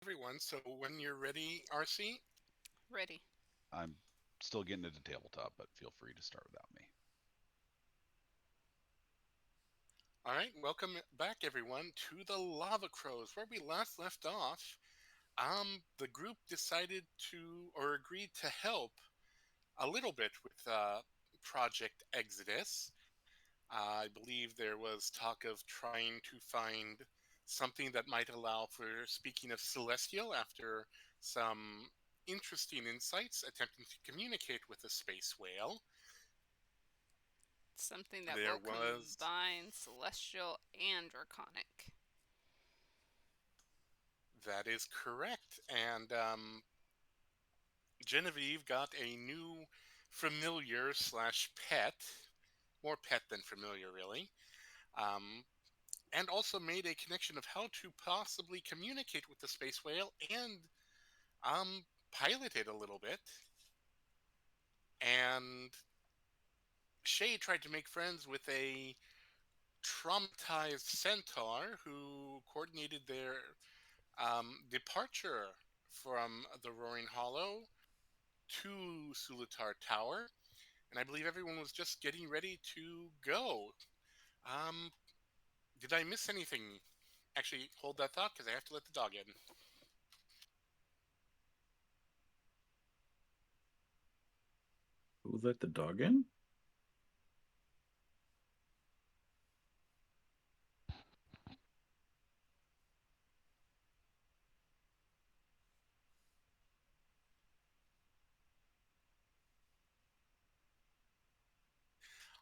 everyone. So when you're ready, RC. Ready. I'm still getting into tabletop, but feel free to start without me. All right, welcome back, everyone, to the Lava Crows. Where we last left off, the group decided to, or agreed to help a little bit with Project Exodus. I believe there was talk of trying to find something that might allow for speaking of Celestial after some interesting insights attempting to communicate with a space whale. Something that There will was combine celestial and draconic. That is correct. And Genevieve got a new familiar slash pet, more pet than familiar, really, um, and also made a connection of how to possibly communicate with the space whale and pilot it a little bit. And Shay tried to make friends with a traumatized centaur who coordinated their departure from the Roaring Hollow to Sulatar Tower, and I believe everyone was just getting ready to go. Um, did I miss anything? Actually, hold that thought because I have to let the dog in. Who let the dog in?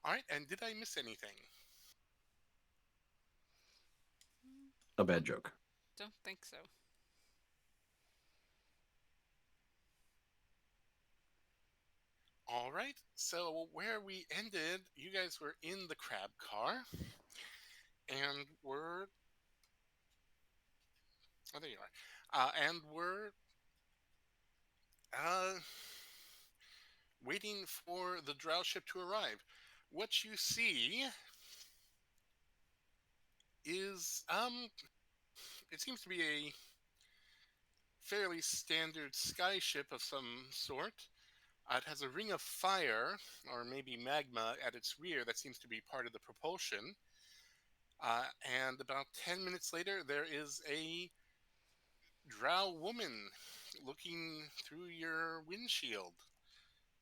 All right, and did I miss anything? A bad joke. Don't think so. All right, so where we ended, you guys were in the crab car, and we're oh, there you are, and we're uh, waiting for the drow ship to arrive. What you see is it seems to be a fairly standard sky ship of some sort. It has a ring of fire, or maybe magma, at its rear that seems to be part of the propulsion. And about 10 minutes later, there is a drow woman looking through your windshield.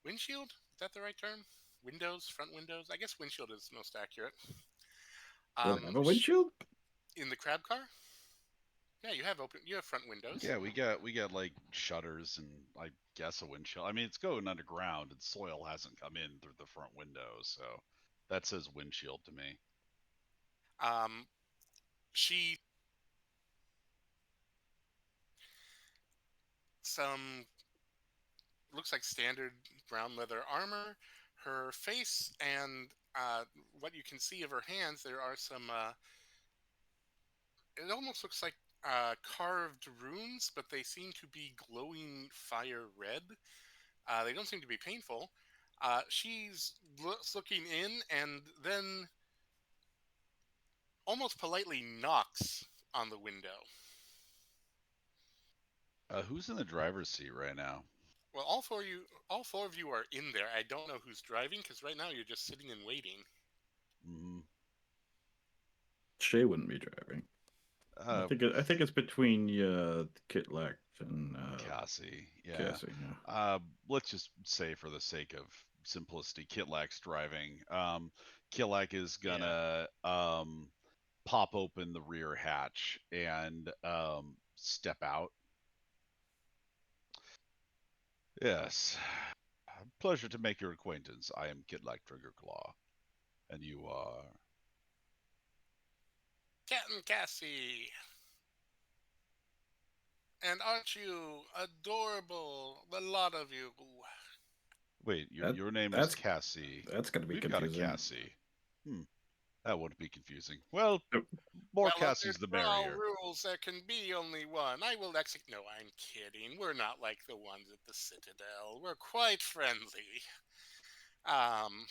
Windshield? Is that the right term? Windows? Front windows? I guess windshield is most accurate. Do I have Um, a sh- windshield? in the crab car? Yeah, you have front windows. Yeah, we got like shutters and I guess a windshield. I mean, it's going underground and soil hasn't come in through the front window, so that says windshield to me. Um, she some looks like standard brown leather armor. Her face and what you can see of her hands, there are some. It almost looks like carved runes, but they seem to be glowing fire red. They don't seem to be painful. She's looking in and then almost politely knocks on the window. Who's in the driver's seat right now? Well, all four of you are in there. I don't know who's driving because right now you're just sitting and waiting. Mm, Shay wouldn't be driving. I uh, think I think it's between Kitlak and Cassie, yeah. Cassie. Yeah. Let's just say for the sake of simplicity, Kitlak's driving. Kitlak is Yeah. gonna pop open the rear hatch and step out. Yes. Pleasure to make your acquaintance. I am Kitlak Triggerclaw. And you are. Captain Cassie. And aren't you adorable? The lot of you. Wait, That your name is that's Cassie. that's gonna be We've got a confusing. Cassie. Hmm, that wouldn't be confusing. Well, Nope. more Well, under Cassies the drow merrier. rules, there can be only one. I will execute. No, I'm kidding. We're not like the ones at the Citadel. We're quite friendly. Um,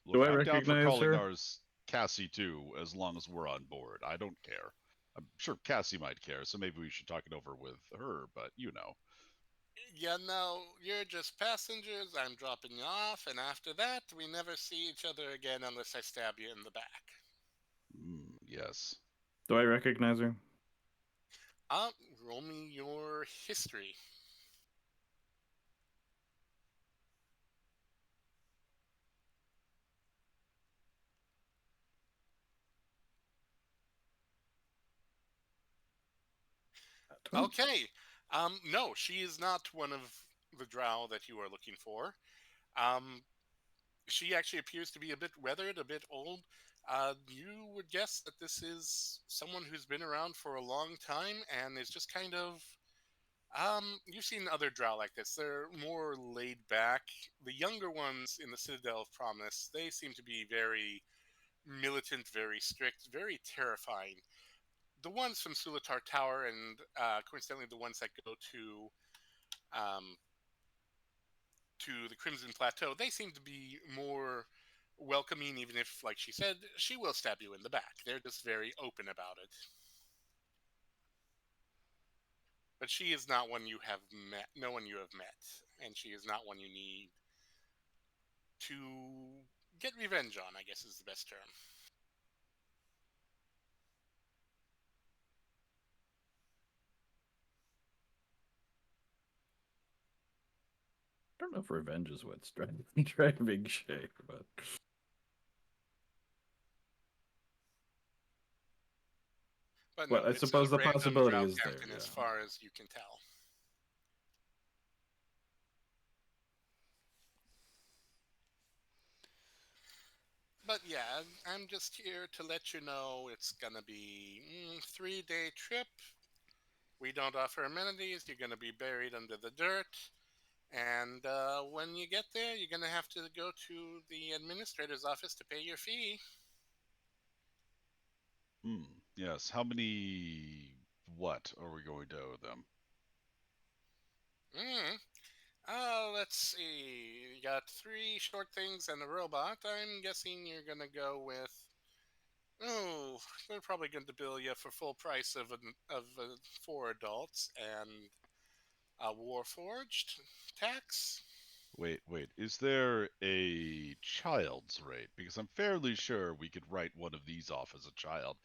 Do Look, I I'm down for recognize calling her? ours Cassie too, as long as we're on board. I don't care. I'm sure Cassie might care, so maybe we should talk it over with her. But Yeah, no, you're just passengers. I'm dropping you off, and after that, we never see each other again unless I stab you in the back. Yes. Do I recognize her? Uh, Roll me your history. Okay. No, she is not one of the drow that you are looking for. Um, she actually appears to be a bit weathered, a bit old. You would guess that this is someone who's been around for a long time and is just kind of. You've seen other drow like this. They're more laid back. The younger ones in the Citadel of Promise, they seem to be very militant, very strict, very terrifying. The ones from Sulatar Tower and coincidentally the ones that go um, to the Crimson Plateau, they seem to be more welcoming, even if, like she said, she will stab you in the back. They're just very open about it. But she is not one you have met, no one you have met, and she is not one you need to get revenge on, I guess is the best term. I don't know if revenge is what's driving Shay, but But no, well, I it's a suppose the random possibility drow is there. captain Yeah. as far as you can tell. But yeah, I'm just here to let you know it's gonna be 3-day trip. We don't offer amenities. You're gonna be buried under the dirt. And when you get there, you're going to have to go to the administrator's office to pay your fee. Yes. How many? What are we going to owe them? Mm. Let's see. You got 3 short things and a robot. I'm guessing you're going to go with. Oh, they're probably going to bill you for full price of 4 adults and a Warforged tax. Wait. Is there a child's rate? Because I'm fairly sure we could write one of these off as a child.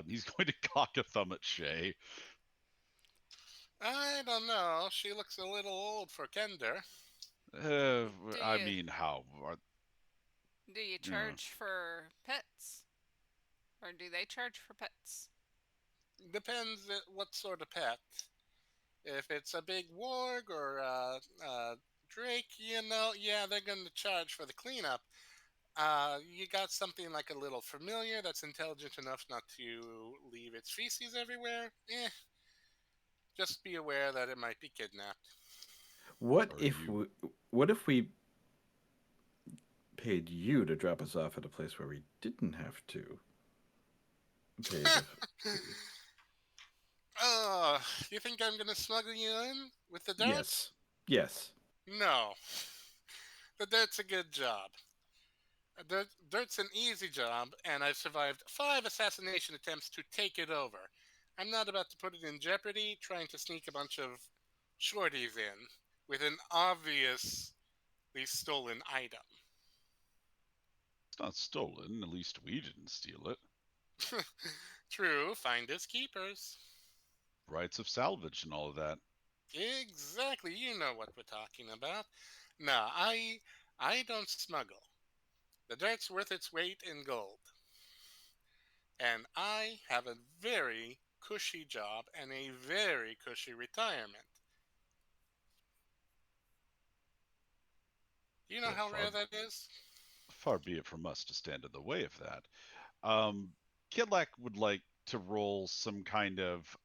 He's going to cock a thumb at Shay. I don't know. She looks a little old for Kender. Do I you mean, how? do you Uh, charge for pets, or do they charge for pets? Depends what sort of pet. If it's a big warg or a drake, yeah, they're going to charge for the cleanup. You got something like a little familiar that's intelligent enough not to leave its feces everywhere. Just be aware that it might be kidnapped. What are if you? we paid you to drop us off at a place where we didn't have to pay the fee? Oh, you think I'm going to smuggle you in with the darts? Yes. Yes. No. The dirt's a good job. Dirt's an easy job, and I've survived 5 assassination attempts to take it over. I'm not about to put it in jeopardy trying to sneak a bunch of shorties in with an obviously stolen item. It's not stolen. At least we didn't steal it. True, finders keepers. Rights of salvage and all of that. Exactly, you know what we're talking about. No, I don't smuggle. The dirt's worth its weight in gold. And I have a very cushy job and a very cushy retirement. Do you know Well, how rare that is? far be it from us to stand in the way of that. Um, Kidlack would like to roll some kind of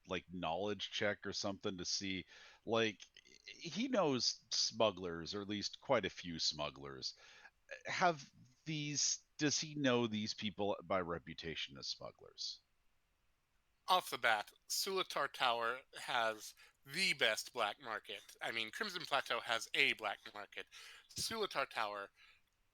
like knowledge check or something to see, like he knows smugglers, or at least quite a few smugglers. Have these? Does he know these people by reputation as smugglers? Off the bat, Sulatar Tower has the best black market. I mean, Crimson Plateau has a black market. Sulatar Tower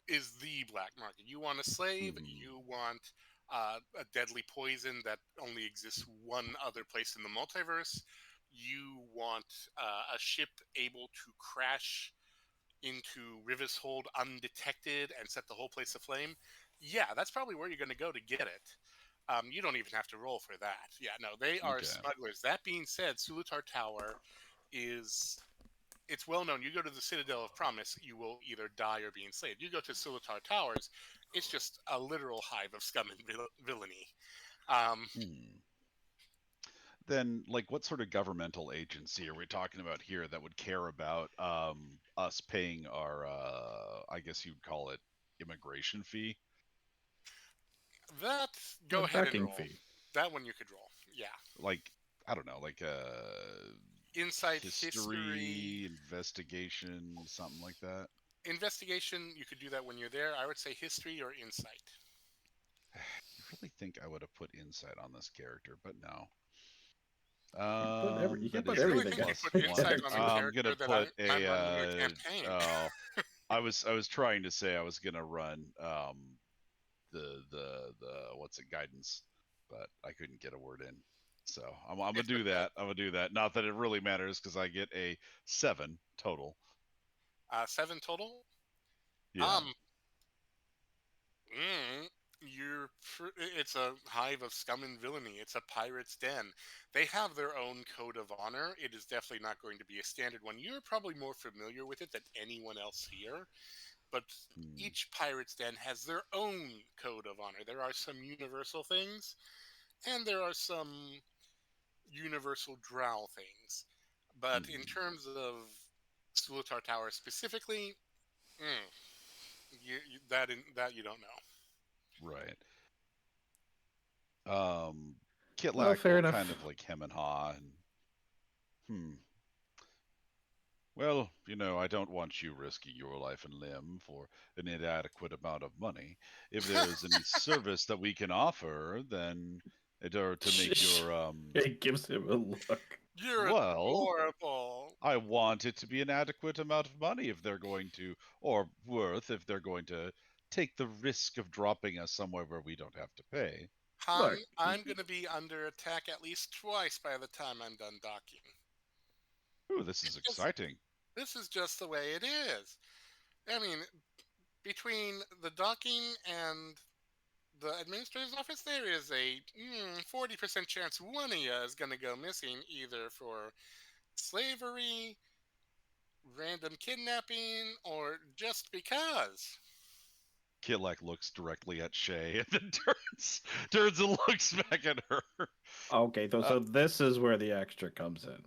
is the black market. You want a slave, Hmm. you want a deadly poison that only exists one other place in the multiverse. You want a ship able to crash into Rivis Hold undetected and set the whole place aflame. Yeah, that's probably where you're going to go to get it. You don't even have to roll for that. Yeah, no, they are Okay. smugglers. That being said, Sulutar Tower is it's well known. You go to the Citadel of Promise, you will either die or be enslaved. You go to Sulutar Towers, it's just a literal hive of scum and villainy. Um, Hmm. Then, like, what sort of governmental agency are we talking about here that would care about us paying our, I guess you'd call it immigration fee? that A go ahead and docking roll. fee. That one you could roll. Yeah, Like, I don't know, like insight, history, history, investigation, something like that. investigation. You could do that when you're there. I would say history or insight. You really think I would have put insight on this character, but no. You can That put is You a really everything think you on plus put the insight one. on the character. I'm gonna character that put I'm a running your campaign? I was trying to say I was gonna run the what's it guidance, but I couldn't get a word in. So I'm gonna It's do okay. that. I'm gonna do that. Not that it really matters because I get a 7 total. Seven total. Yeah. Um, mm, it's a hive of scum and villainy. It's a pirate's den. They have their own code of honor. It is definitely not going to be a standard one. You're probably more familiar with it than anyone else here, but Hmm. each pirate's den has their own code of honor. There are some universal things, and there are some universal drow things. But in Hmm. terms of Sulutar Tower specifically, mm, that you don't know. Right. Um, Well, Kitlak fair will kind enough. of like hem and haw and hmm. Well, I don't want you risking your life and limb for an inadequate amount of money. If there is any service that we can offer, then or to make your It gives him a look. You're well, adorable. I want it to be an adequate amount of money if they're going to, or worth if they're going to take the risk of dropping us somewhere where we don't have to pay. Han, Look, I'm going to be under attack at least twice by the time I'm done docking. Ooh, this is It's just, exciting. this is just the way it is. I mean, between the docking and the administrator's office, there is a 40% chance one of you is going to go missing either for slavery, random kidnapping, or just because. Kitlak looks directly at Shay and then turns and looks back at her. okay, Uh, so this is where the extra comes in.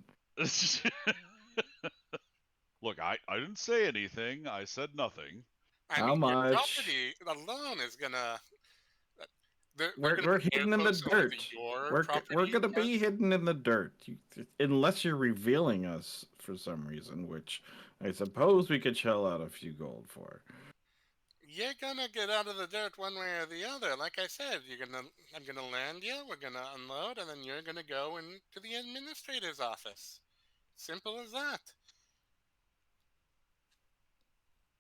Look, I didn't say anything. I said nothing. I How mean, your much? property alone is going to. They're We're going to we're put air hidden in the quotes over the dirt. your We're property gonna part. be hidden in the dirt, unless you're revealing us for some reason, which I suppose we could shell out a few gold for. You're gonna get out of the dirt one way or the other. Like I said, I'm gonna land you. We're gonna unload, and then you're gonna go into the administrator's office. Simple as that.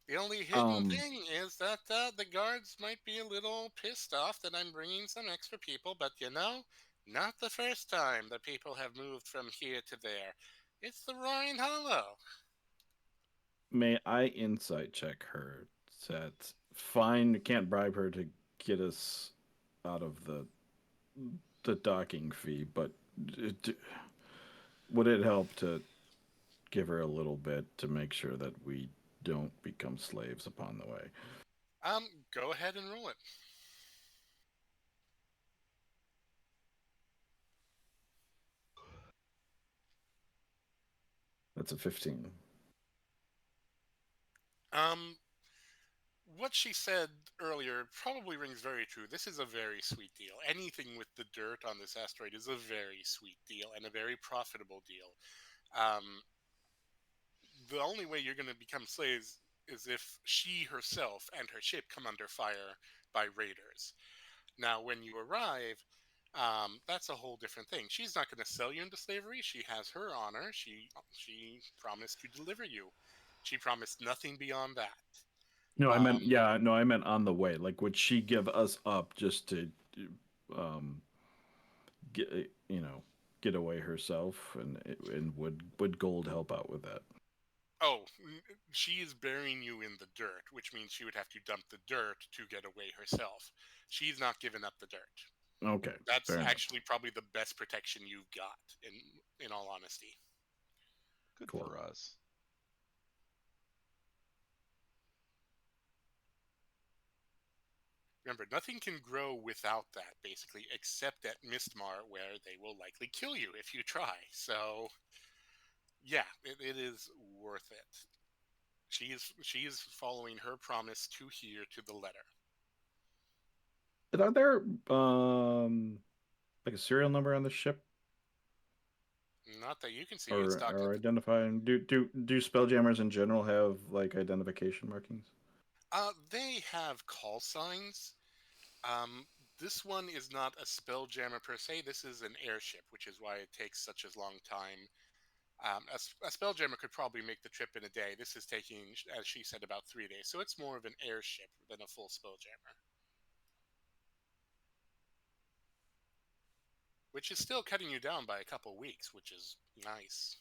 The only hidden Um, thing is that the guards might be a little pissed off that I'm bringing some extra people, but not the first time that people have moved from here to there. It's the Roaring Hollow. may I insight check her? That fine, can't bribe her to get us out of the docking fee, but d- would it help to give her a little bit to make sure that we don't become slaves upon the way? Go ahead and roll it. That's a 15. Um, what she said earlier probably rings very true. This is a very sweet deal. Anything with the dirt on this asteroid is a very sweet deal and a very profitable deal. Um, the only way you're going to become slaves is if she herself and her ship come under fire by raiders. Now, when you arrive, that's a whole different thing. She's not going to sell you into slavery. She has her honor. She promised to deliver you. She promised nothing beyond that. No, I meant Um, yeah. No, I meant on the way. Like, would she give us up just to, um, get get away herself, and would gold help out with that? oh, she is burying you in the dirt, which means she would have to dump the dirt to get away herself. She's not giving up the dirt. Okay, That's fair enough. actually probably the best protection you've got, in all honesty. Good Cool. for us. Remember, nothing can grow without that, basically, except at Mistmar, where they will likely kill you if you try. So, yeah, it is worth it. She is following her promise to here to the letter. Are there like a serial number on the ship, Not that you can see. It's docked or at the. identifying? Do spelljammers in general have like identification markings? They have call signs. Um, this one is not a spelljammer per se. This is an airship, which is why it takes such a long time. A spelljammer could probably make the trip in a day. This is taking, as she said, about 3 days. So it's more of an airship than a full spelljammer, which is still cutting you down by a couple weeks, which is nice.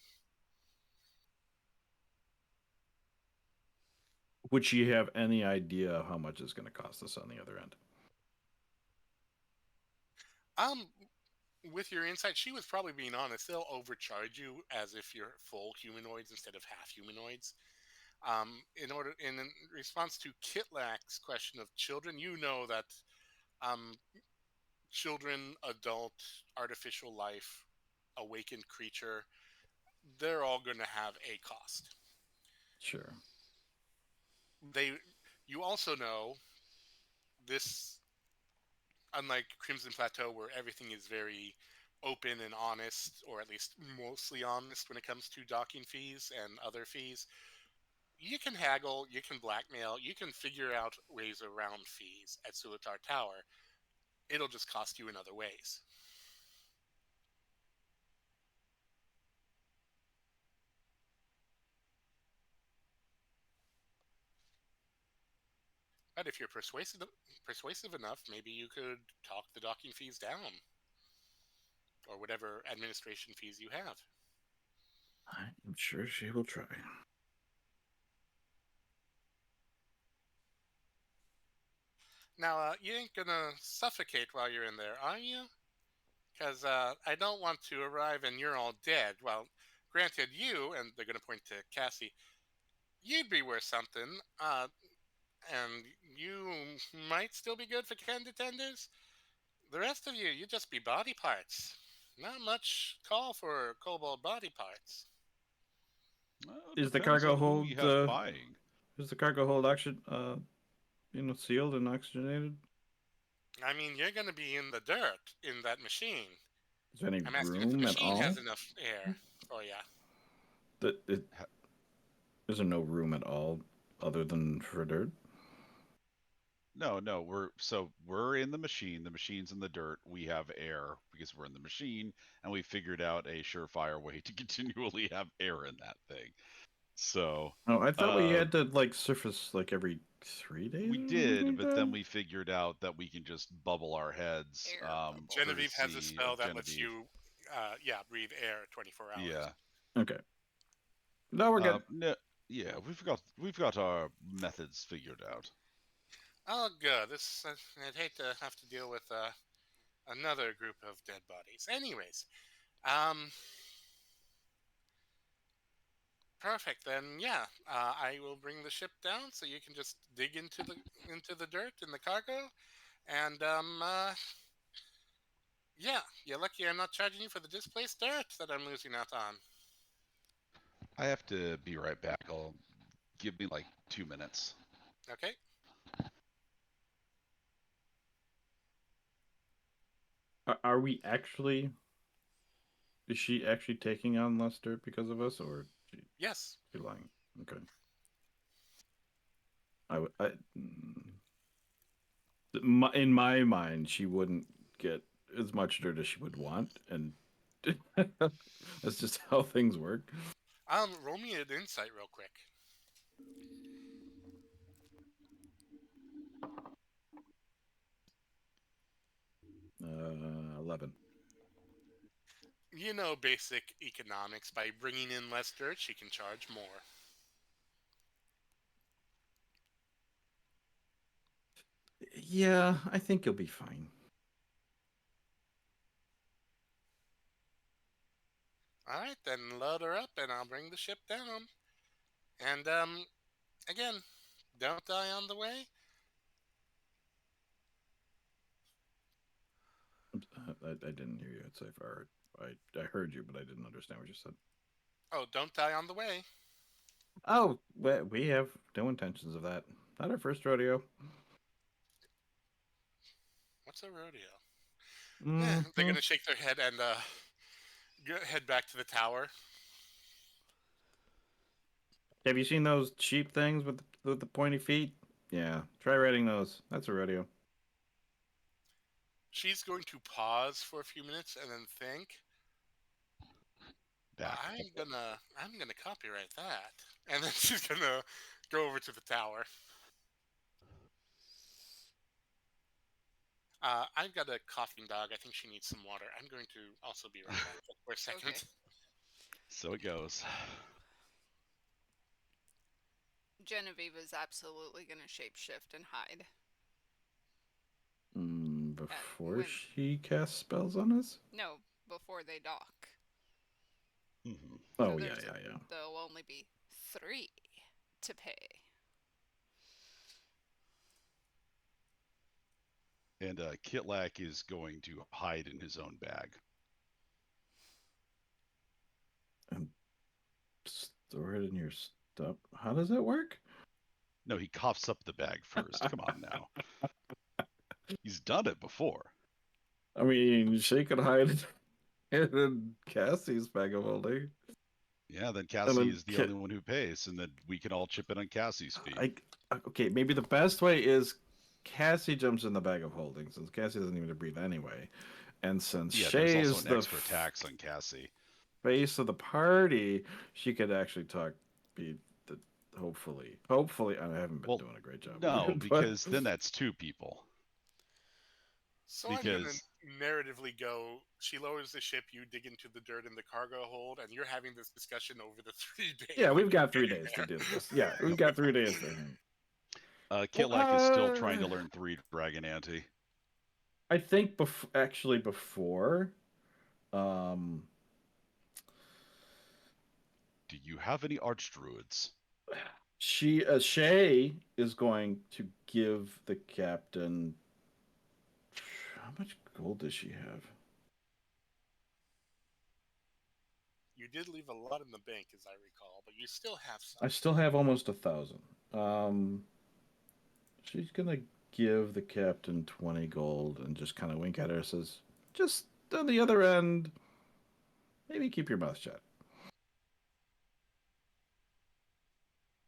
Would she have any idea how much it's going to cost us on the other end? Um, with your insight, she was probably being honest. They'll overcharge you as if you're full humanoids instead of half humanoids. In response to Kitlak's question of children, you know that um, children, adult, artificial life, awakened creature, they're all going to have a cost. Sure. They, you also know this, unlike Crimson Plateau, where everything is very open and honest, or at least mostly honest when it comes to docking fees and other fees. You can haggle, you can blackmail, you can figure out ways around fees at Sulatar Tower. It'll just cost you in other ways. But if you're persuasive enough, maybe you could talk the docking fees down, or whatever administration fees you have. I'm sure she will try. Now, you ain't gonna suffocate while you're in there, are you? Because I don't want to arrive and you're all dead. Well, granted, you, and they're gonna point to Cassie, you'd be worth something, and you might still be good for candid tenders. The rest of you, you'd just be body parts. Not much call for cobalt body parts. Well, Is the depends cargo on who we hold have buying. oxygen sealed and oxygenated? I mean, you're going to be in the dirt in that machine. Is there any I'm asking if the room at machine has all? enough air for you. That it Is there no room at all other than for dirt? No, no, we're in the machine. The machine's in the dirt. We have air because we're in the machine, and we figured out a surefire way to continually have air in that thing. So, Oh, I thought we uh, had to like surface like every 3 days we or something did, like but then that. we figured out that we can just bubble our heads, Air bubble. Genevieve has a courtesy spell of that lets Genevieve. you, breathe air 24 hours. Yeah. Okay. No, we're good. No, yeah, we've got our methods figured out. Oh, good. I'd hate to have to deal with another group of dead bodies. Anyways, um, perfect. Then, yeah, I will bring the ship down so you can just dig into the dirt in the cargo, and yeah, you're lucky I'm not charging you for the displaced dirt that I'm losing out on. I have to be right back. I'll give me like 2 minutes. Okay. Are we actually? Is she actually taking on less dirt because of us, or Yes. she lying? Okay. I, w- I mm, in my mind, she wouldn't get as much dirt as she would want, and that's just how things work. Roll me an insight real quick. 11. You know basic economics. By bringing in less dirt, she can charge more. Yeah, I think you'll be fine. All right, then load her up, and I'll bring the ship down. And again, don't die on the way. I didn't hear you say far. I heard you, but I didn't understand what you said. Oh, don't die on the way. Oh, we have no intentions of that. Not our first rodeo. What's a rodeo? They're Hmm. gonna shake their head and head back to the tower. Have you seen those cheap things with the pointy feet? Yeah, try riding those. That's a rodeo. She's going to pause for a few minutes and then think. Back. I'm gonna copyright that, and then she's gonna go over to the tower. I've got a coughing dog. I think she needs some water. I'm going to also be right back just for a Okay. second. So it goes. Genevieve is absolutely gonna shapeshift and hide. Before When she casts spells on us? no, before they dock. Hmm. So Oh yeah, yeah, yeah. there'll only be 3 to pay. And Kitlak is going to hide in his own bag. And store it in your stuff. How does that work? No, he coughs up the bag first. Come on now. He's done it before. I mean, she could hide it in Cassie's bag of holding. Yeah, then And Cassie then is the only one who pays, and then we can all chip in on Cassie's fee. okay, maybe the best way is Cassie jumps in the bag of holding since Cassie doesn't even breathe anyway, and since Yeah, there's Shay also is an the extra tax on Cassie. face of the party, she could actually be the hopefully. I haven't been Well, doing a great job no, either, but because then that's 2 people. So I'm gonna Because narratively go. She lowers the ship. You dig into the dirt in the cargo hold, and you're having this discussion over the 3 days. yeah, of we've got three getting days to there. do this. Yeah, we've got 3 days to hang. Well, Kitlak is still trying to learn 3 Dragon Ante. I think actually before, um, Do you have any Archdruids? Shay is going to give the captain. How much gold does she have? You did leave a lot in the bank, as I recall, but you still have some. I still have almost 1,000. She's gonna give the captain 20 gold and just kind of wink at her. Says, "Just on the other end, maybe keep your mouth shut."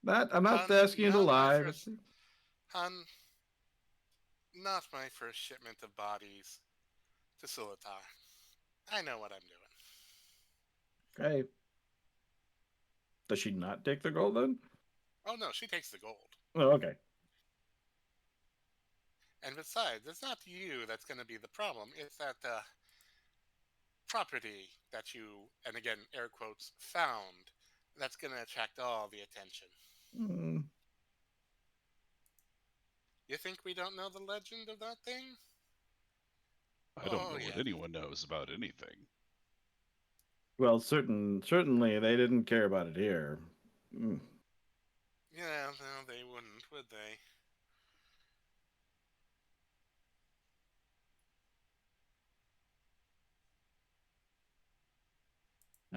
I'm not Hun, asking you to not my lie, but first. Hun, not my first shipment of bodies to Sulatar. I know what I'm doing. okay. Does she not take the gold then? Oh no, she takes the gold. Oh, okay. And besides, it's not you that's going to be the problem. It's that property that you, and again, air quotes, found that's going to attract all the attention. Hmm. You think we don't know the legend of that thing? I don't Oh, know what yeah. anyone knows about anything. Well, certainly they didn't care about it here. Mm. Yeah, no, they wouldn't, would they?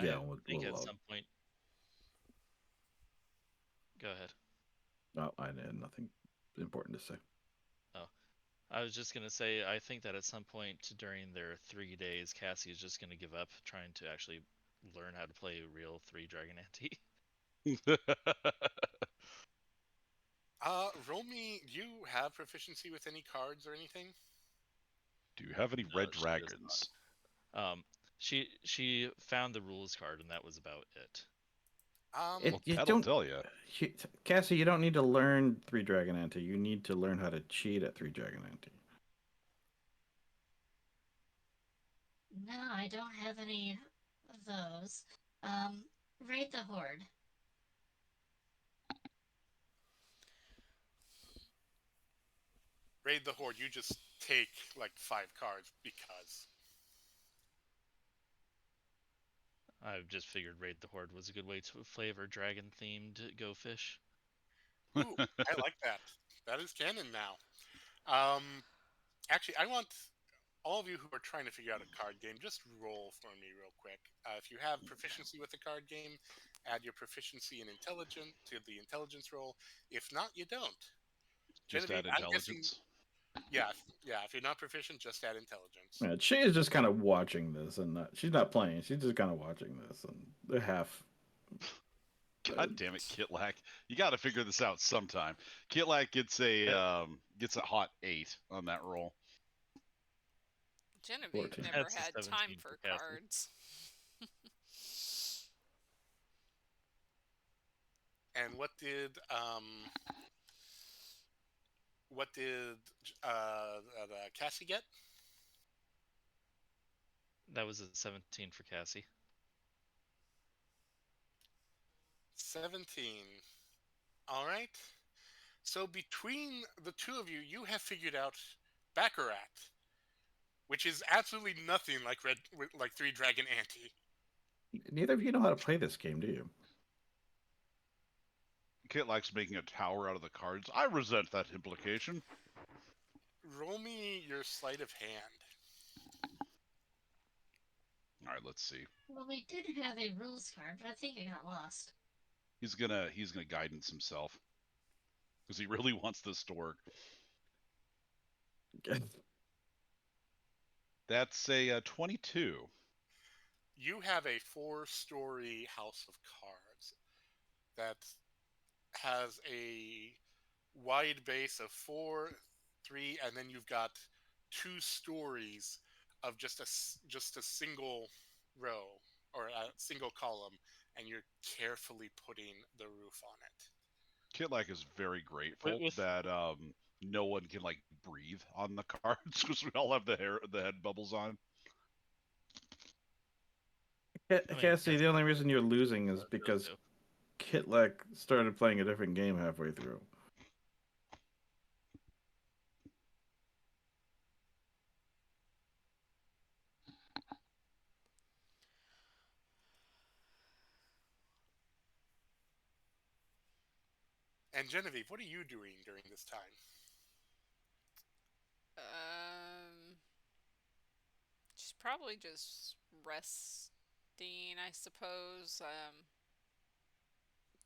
Yeah, I think at we'll some point. Go ahead. no, I had nothing important to say. Oh, I was just gonna say I think that at some point during their 3 days, Cassie is just gonna give up trying to actually learn how to play real 3 Dragon Ante. Roll me. Do you have proficiency with any cards or anything? Do you have any No, red she does dragons? not. She found the rules card and that was about it. Well, You that'll don't, tell you. Cassie. You don't need to learn 3 Dragon Ante. You need to learn how to cheat at 3 Dragon Ante. No, I don't have any of those. Um, Raid the Horde. Raid the Horde, you just take like 5 cards because. I've just figured Raid the Horde was a good way to flavor dragon themed Go Fish. Ooh, I like that. That is canon now. Um, Actually, I want all of you who are trying to figure out a card game, just roll for me real quick. If you have proficiency with the card game, add your proficiency in intelligence to the intelligence roll. If not, you don't. Just Genevieve, add I'm guessing, intelligence. yeah, yeah. If you're not proficient, just add intelligence. Yeah, she is just kind of watching this, and she's not playing. She's just kind of watching this, and they're half. God damn it, Kitlack! You got to figure this out sometime. Kitlack gets a hot 8 on that roll. Genevieve 14. never That's a had time 17 for for Cassie. cards. And what did Cassie get? That was a 17 for Cassie. 17. All right. So between the two of you, you have figured out Baccarat, which is absolutely nothing like Three Dragon Ante. Neither of you know how to play this game, do you? Kitlack's making a tower out of the cards. I resent that implication. Roll me your sleight of hand. All right, let's see. Well, we did have a rules card, but I think it got lost. He's gonna guidance himself because he really wants this to work. That's a 22. You have a 4-story house of cards that has a wide base of 4, 3, and then you've got 2 stories of just a single row or a single column, and you're carefully putting the roof on it. Kitlack is very grateful With that no one can like breathe on the cards because we all have the head bubbles on. Cassie, the only reason you're losing is those because two. Kitlack started playing a different game halfway through. And Genevieve, what are you doing during this time? Um, she's probably just resting, I suppose.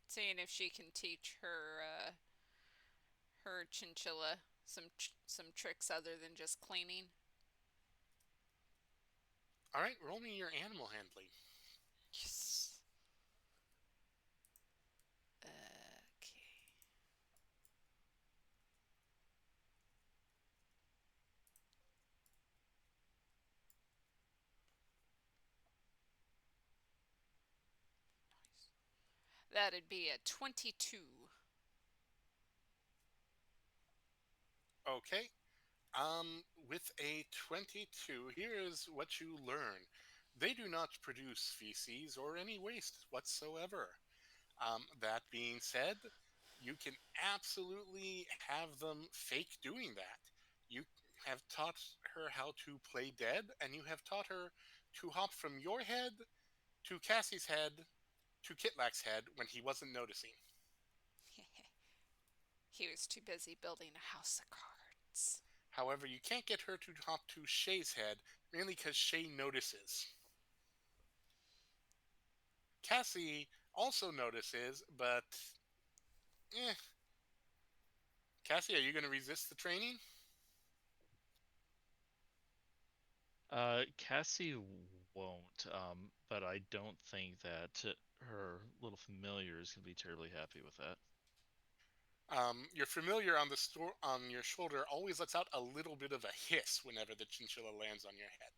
Seeing if she can teach her chinchilla some tricks other than just cleaning. All right, roll me your animal handling. Yes. Okay. That'd be a 22. Okay. With a 22, here is what you learn. They do not produce feces or any waste whatsoever. That being said, you can absolutely have them fake doing that. You have taught her how to play dead, and you have taught her to hop from your head to Cassie's head to Kitlack's head when he wasn't noticing. He was too busy building a house of cards. However, you can't get her to hop to Shay's head, mainly because Shay notices. Cassie also notices, but eh. Cassie, are you going to resist the training? Cassie won't, but I don't think that her little familiar is gonna be terribly happy with that. Your familiar on on your shoulder always lets out a little bit of a hiss whenever the chinchilla lands on your head.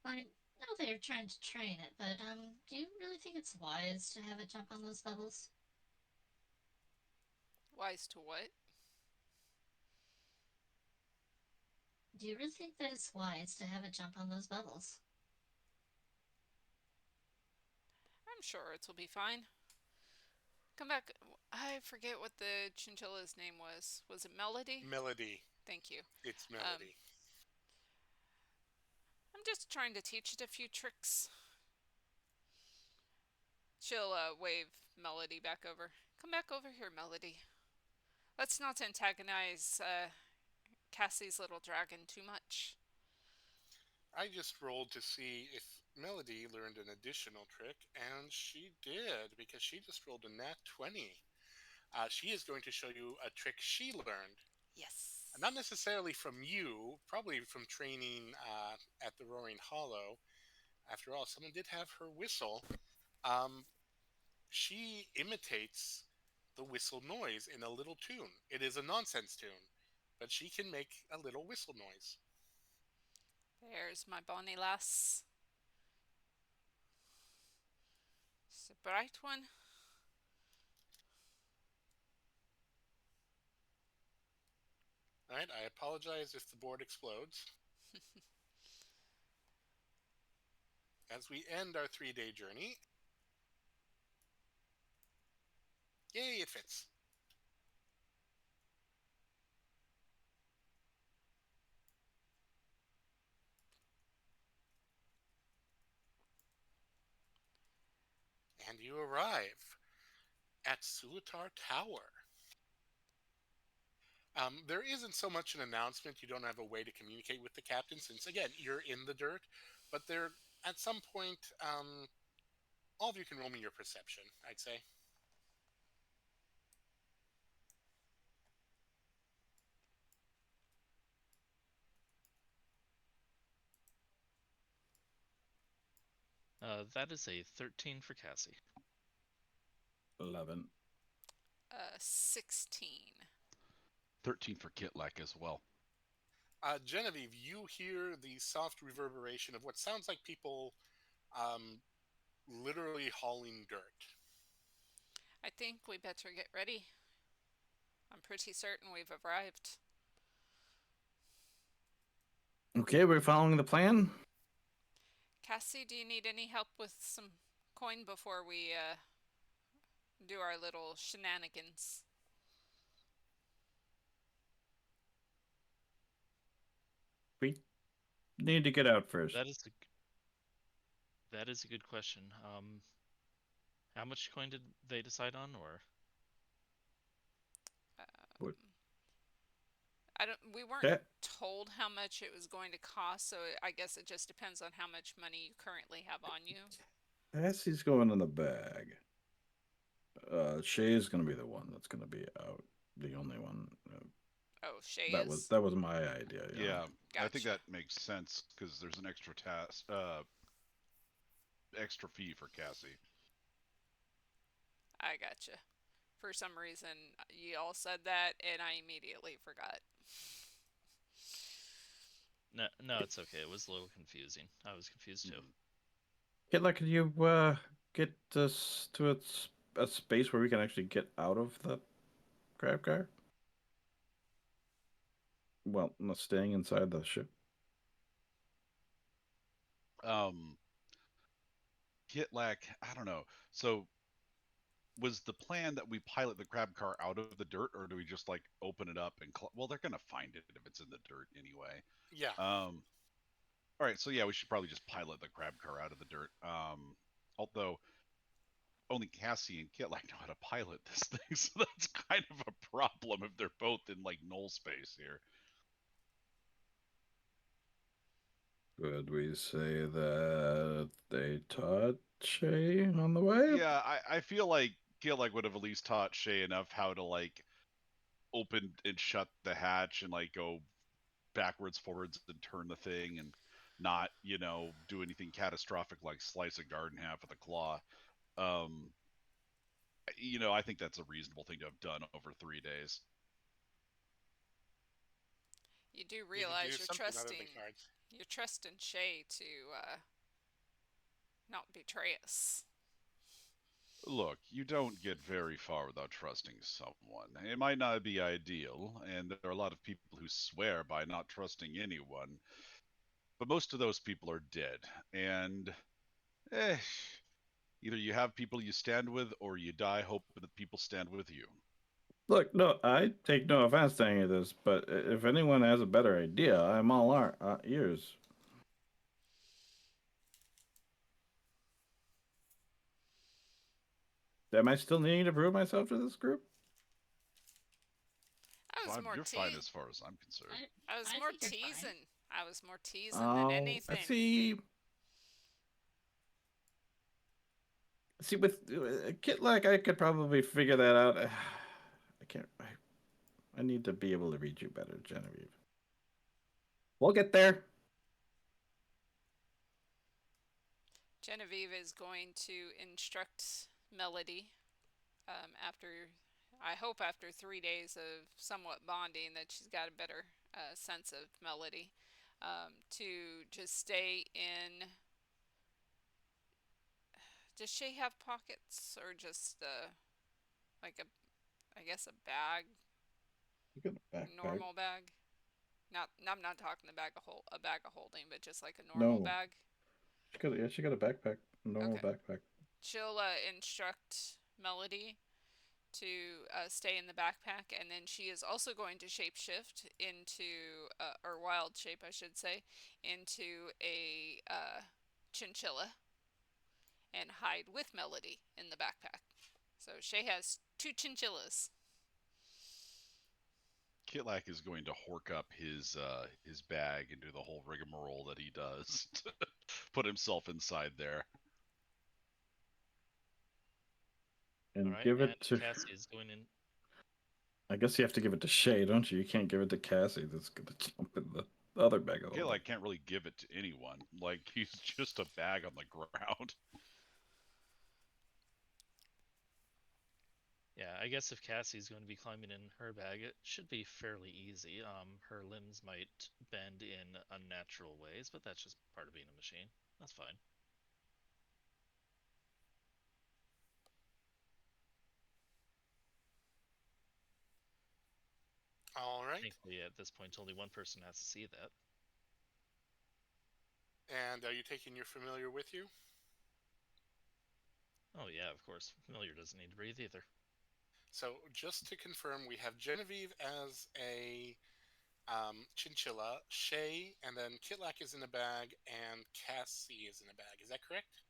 I know they're trying to train it, but do you really think it's wise to have it jump on those levels? Wise to what? Do you really think that it's wise to have it jump on those bubbles? I'm sure it'll be fine. Come back. I forget what the chinchilla's name was. Was it Melody? Melody. Thank you. It's Um, Melody. I'm just trying to teach it a few tricks. She'll wave Melody back over. Come back over here, Melody. Let's not antagonize Cassie's little dragon too much. I just rolled to see if Melody learned an additional trick, and she did, because she just rolled a nat 20. She is going to show you a trick she learned. Yes. Not necessarily from you, probably from training at the Roaring Hollow. After all, someone did have her whistle. Um, she imitates the whistle noise in a little tune. It is a nonsense tune, but she can make a little whistle noise. There's my bonny lass. It's a bright one. All right, I apologize if the board explodes. As we end our 3-day journey, yay, it fits. And you arrive at Sulatar Tower. There isn't so much an announcement. You don't have a way to communicate with the captain since, again, you're in the dirt. But there, at some point, all of you can roll me your perception, I'd say. That is a 13 for Cassie. 11. 16. 13 for Kitlak as well. Genevieve, you hear the soft reverberation of what sounds like people um, literally hauling dirt. I think we better get ready. I'm pretty certain we've arrived. Okay, we're following the plan. Cassie, do you need any help with some coin before we do our little shenanigans? We need to get out first. That is a good question. How much coin did they decide on, or? What? We weren't That told how much it was going to cost, so I guess it just depends on how much money you currently have on you. Cassie's going in the bag. Shay is going to be the one that's going to be out. The only one. Oh, Shay That is? was my idea. Yeah, I think Gotcha. that makes sense because there's an extra fee for Cassie. I gotcha. For some reason, you all said that, and I immediately forgot. No, it's okay. It was a little confusing. I was confused too. Hitler, could you get us to a space where we can actually get out of the crab car? Well, not staying inside the ship. Kitlak, I don't know. So was the plan that we pilot the crab car out of the dirt, or do we just like open it up and well, they're gonna find it if it's in the dirt anyway. Yeah. All right, so yeah, we should probably just pilot the crab car out of the dirt. Although only Cassie and Kitlak know how to pilot this thing, so that's kind of a problem if they're both in like null space here. Could we say that they taught Shay on the way? Yeah, I feel like Kitlak would have at least taught Shay enough how to like open and shut the hatch and like go backwards, forwards, and turn the thing and not, do anything catastrophic like slice a garden half with a claw. I think that's a reasonable thing to have done over 3 days. You do You need to do realize something other than cards. you're trusting Shay to not betray us. Look, you don't get very far without trusting someone. It might not be ideal, and there are a lot of people who swear by not trusting anyone, but most of those people are dead. And, eh, either you have people you stand with, or you die hoping that people stand with you. Look, no, I take no offense to any of this, but if anyone has a better idea, I'm all ears. Am I still needing to prove myself to this group? I was more You're fine te as far as I'm concerned. I I was I more think you're fine. teasing. I was more teasing than Oh, I anything. see. See, with a kid like I could probably figure that out. I can't. I need to be able to read you better, Genevieve. We'll get there. Genevieve is going to instruct Melody after, I hope, after 3 days of somewhat bonding, that she's got a better sense of Melody, to just stay in. Does she have pockets or just like a, I guess a bag, You got a backpack? normal bag? Not, I'm not talking a bag of holding, but just like a normal No. bag. She got. Yeah, she got a backpack. A normal Okay. backpack. She'll instruct Melody to stay in the backpack, and then she is also going to shapeshift into, or wild shape, I should say, into a chinchilla and hide with Melody in the backpack. So Shay has two chinchillas. Kitlak is going to hork up his bag and do the whole rigmarole that he does to put himself inside there. And All right, give and it to. Cassie is going in. I guess you have to give it to Shay, don't you? You can't give it to Cassie. That's gonna jump in the other bag of holding. Kitlak can't really give it to anyone. Like he's just a bag on the ground. Yeah, I guess if Cassie's going to be climbing in her bag, it should be fairly easy. Her limbs might bend in unnatural ways, but that's just part of being a machine. That's fine. All right. Thankfully, at this point, only one person has to see that. And are you taking your familiar with you? Oh yeah, of course. Familiar doesn't need to breathe either. So just to confirm, we have Genevieve as a chinchilla, Shay, and then Kitlak is in a bag, and Cassie is in a bag. Is that correct?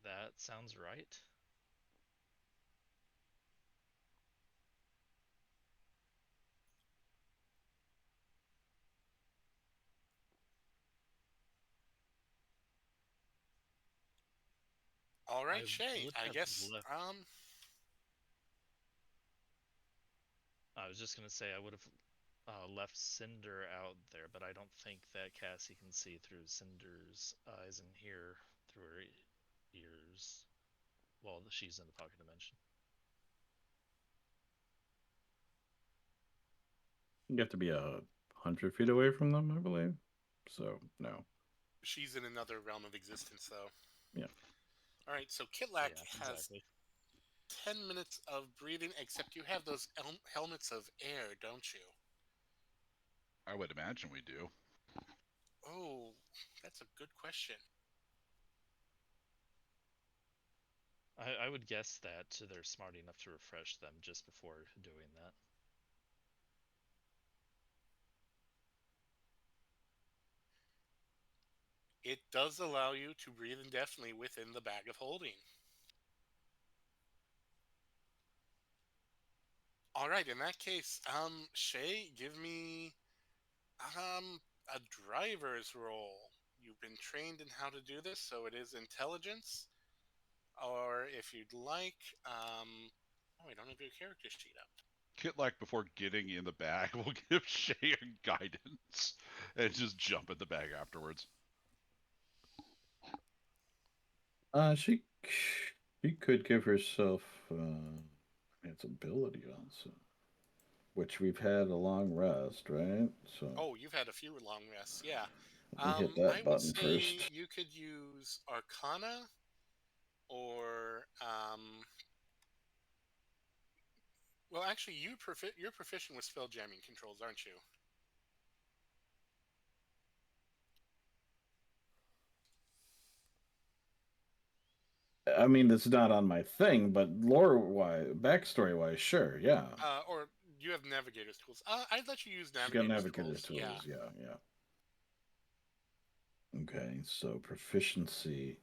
That sounds right. All I right, Shay. would I have guess left. I was just gonna say I would have left Cinder out there, but I don't think that Cassie can see through Cinder's eyes and hear through her ears while she's in the pocket dimension. You have to be 100 feet away from them, I believe. So no. she's in another realm of existence, though. Yeah. All right, so Kitlak Yeah, has exactly. 10 minutes of breathing, except you have those helmets of air, don't you? I would imagine we do. Oh, that's a good question. I would guess that they're smart enough to refresh them just before doing that. It does allow you to breathe indefinitely within the bag of holding. All right, in that case, Shay, give me a driver's role. You've been trained in how to do this, so it is intelligence. Or if you'd like, oh, I don't have your character sheet up. Kitlak, before getting in the bag, will give Shay a guidance and just jump in the bag afterwards. She could give herself its ability on some, which we've had a long rest, right? So Oh, you've had a few long rests, yeah. We hit that I would button say first. you could use Arcana or well, actually, you're proficient with spell jamming controls, aren't you? I mean, it's not on my thing, but lore wise, backstory wise, sure, yeah. Or you have navigator's tools. I'd let you use She's got navigator's navigator's tools. Yeah. tools, yeah, yeah. Okay, so proficiency,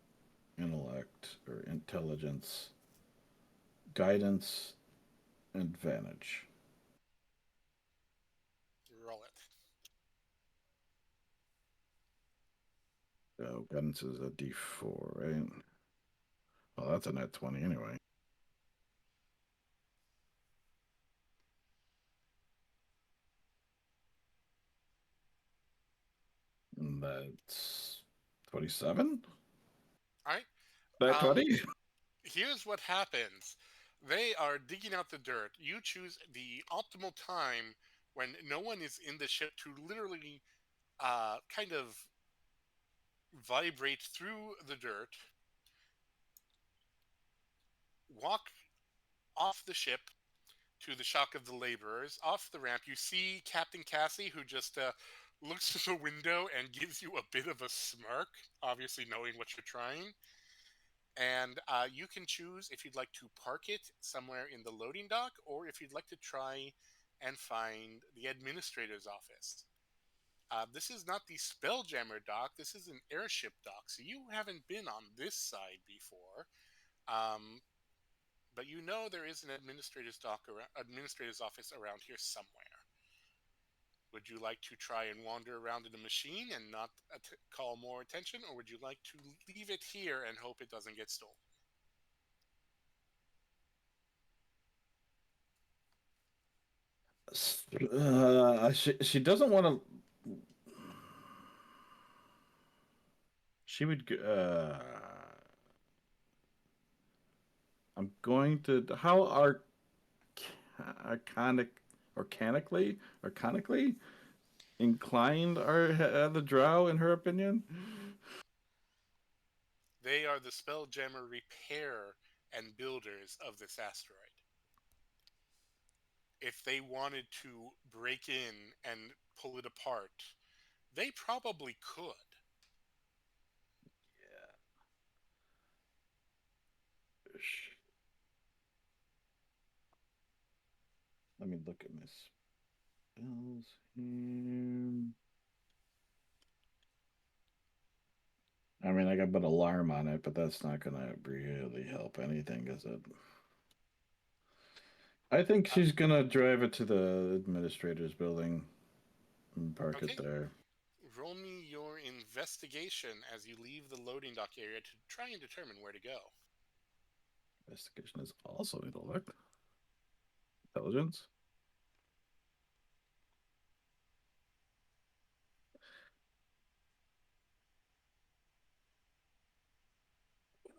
intellect or intelligence, guidance, advantage. Roll it. Oh, guidance is a D4, right? Well, that's a net 20 anyway. And that's 27? All right. That Um, 20? Here's what happens. They are digging out the dirt. You choose the optimal time when no one is in the ship to literally kind of vibrate through the dirt, walk off the ship to the shock of the laborers. Off the ramp, you see Captain Cassie, who just looks to the window and gives you a bit of a smirk, obviously knowing what you're trying. And you can choose if you'd like to park it somewhere in the loading dock or if you'd like to try and find the administrator's office. This is not the Spelljammer dock, this is an airship dock, so you haven't been on this side before. Um, but you know there is an administrator's office around here somewhere. Would you like to try and wander around in a machine and not call more attention, or would you like to leave it here and hope it doesn't get stolen? She doesn't want to. She would. I'm going to. How arcanic, arcanically inclined are the Drow, in her opinion? They are the Spelljammer repair and builders of this asteroid. If they wanted to break in and pull it apart, they probably could. Let me look at my spells here. I mean, I got put alarm on it, but that's not gonna really help anything, is it? I think Uh, she's gonna drive it to the administrator's building and park it okay, there. roll me your investigation as you leave the loading dock area to try and determine where to go. Investigation is also intellect. Intelligence.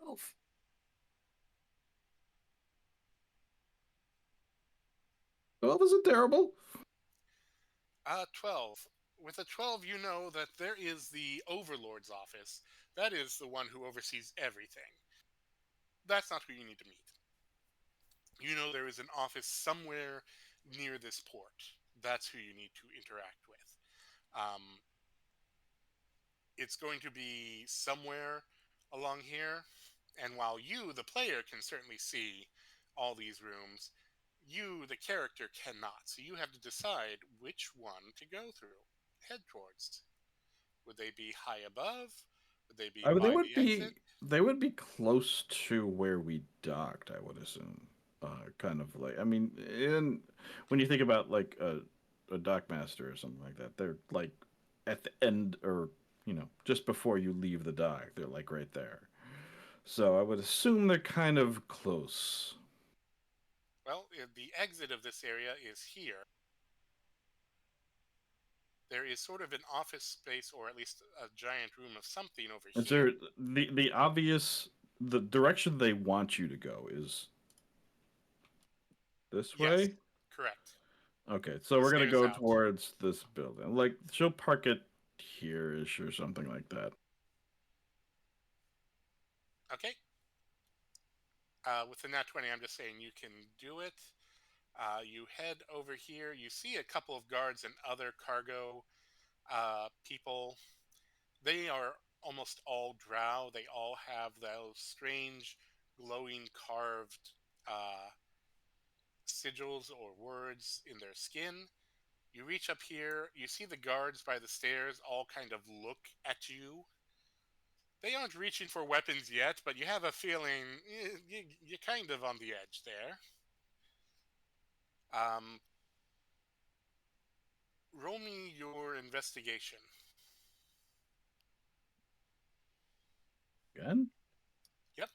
Oh, 12 isn't terrible. 12. With a 12, you know that there is the Overlord's office. That is the one who oversees everything. That's not who you need to meet. You know there is an office somewhere near this port. That's who you need to interact with. Um, it's going to be somewhere along here. And while you, the player, can certainly see all these rooms, you, the character, cannot. So you have to decide which one to go through, head towards. Would they be high above? Would they be I mean, by the exit? they would be close to where we docked, I would assume. Kind of like, I mean, in when you think about like a dock master or something like that, they're like at the end or just before you leave the dock, they're like right there. So I would assume they're kind of close. Well, the exit of this area is here. There is sort of an office space, or at least a giant room of something over Is here. there the obvious the direction they want you to go is this Yes, way? correct. Okay, so The we're gonna stairs go out. towards this building. Like she'll park it here-ish or something like that. Okay. With the nat 20, I'm just saying you can do it. You head over here. You see a couple of guards and other cargo people. They are almost all drow. They all have those strange, glowing, carved uh, sigils or words in their skin. You reach up here. You see the guards by the stairs all kind of look at you. They aren't reaching for weapons yet, but you have a feeling you're kind of on the edge there. Um, roll me your investigation. Again? Yep.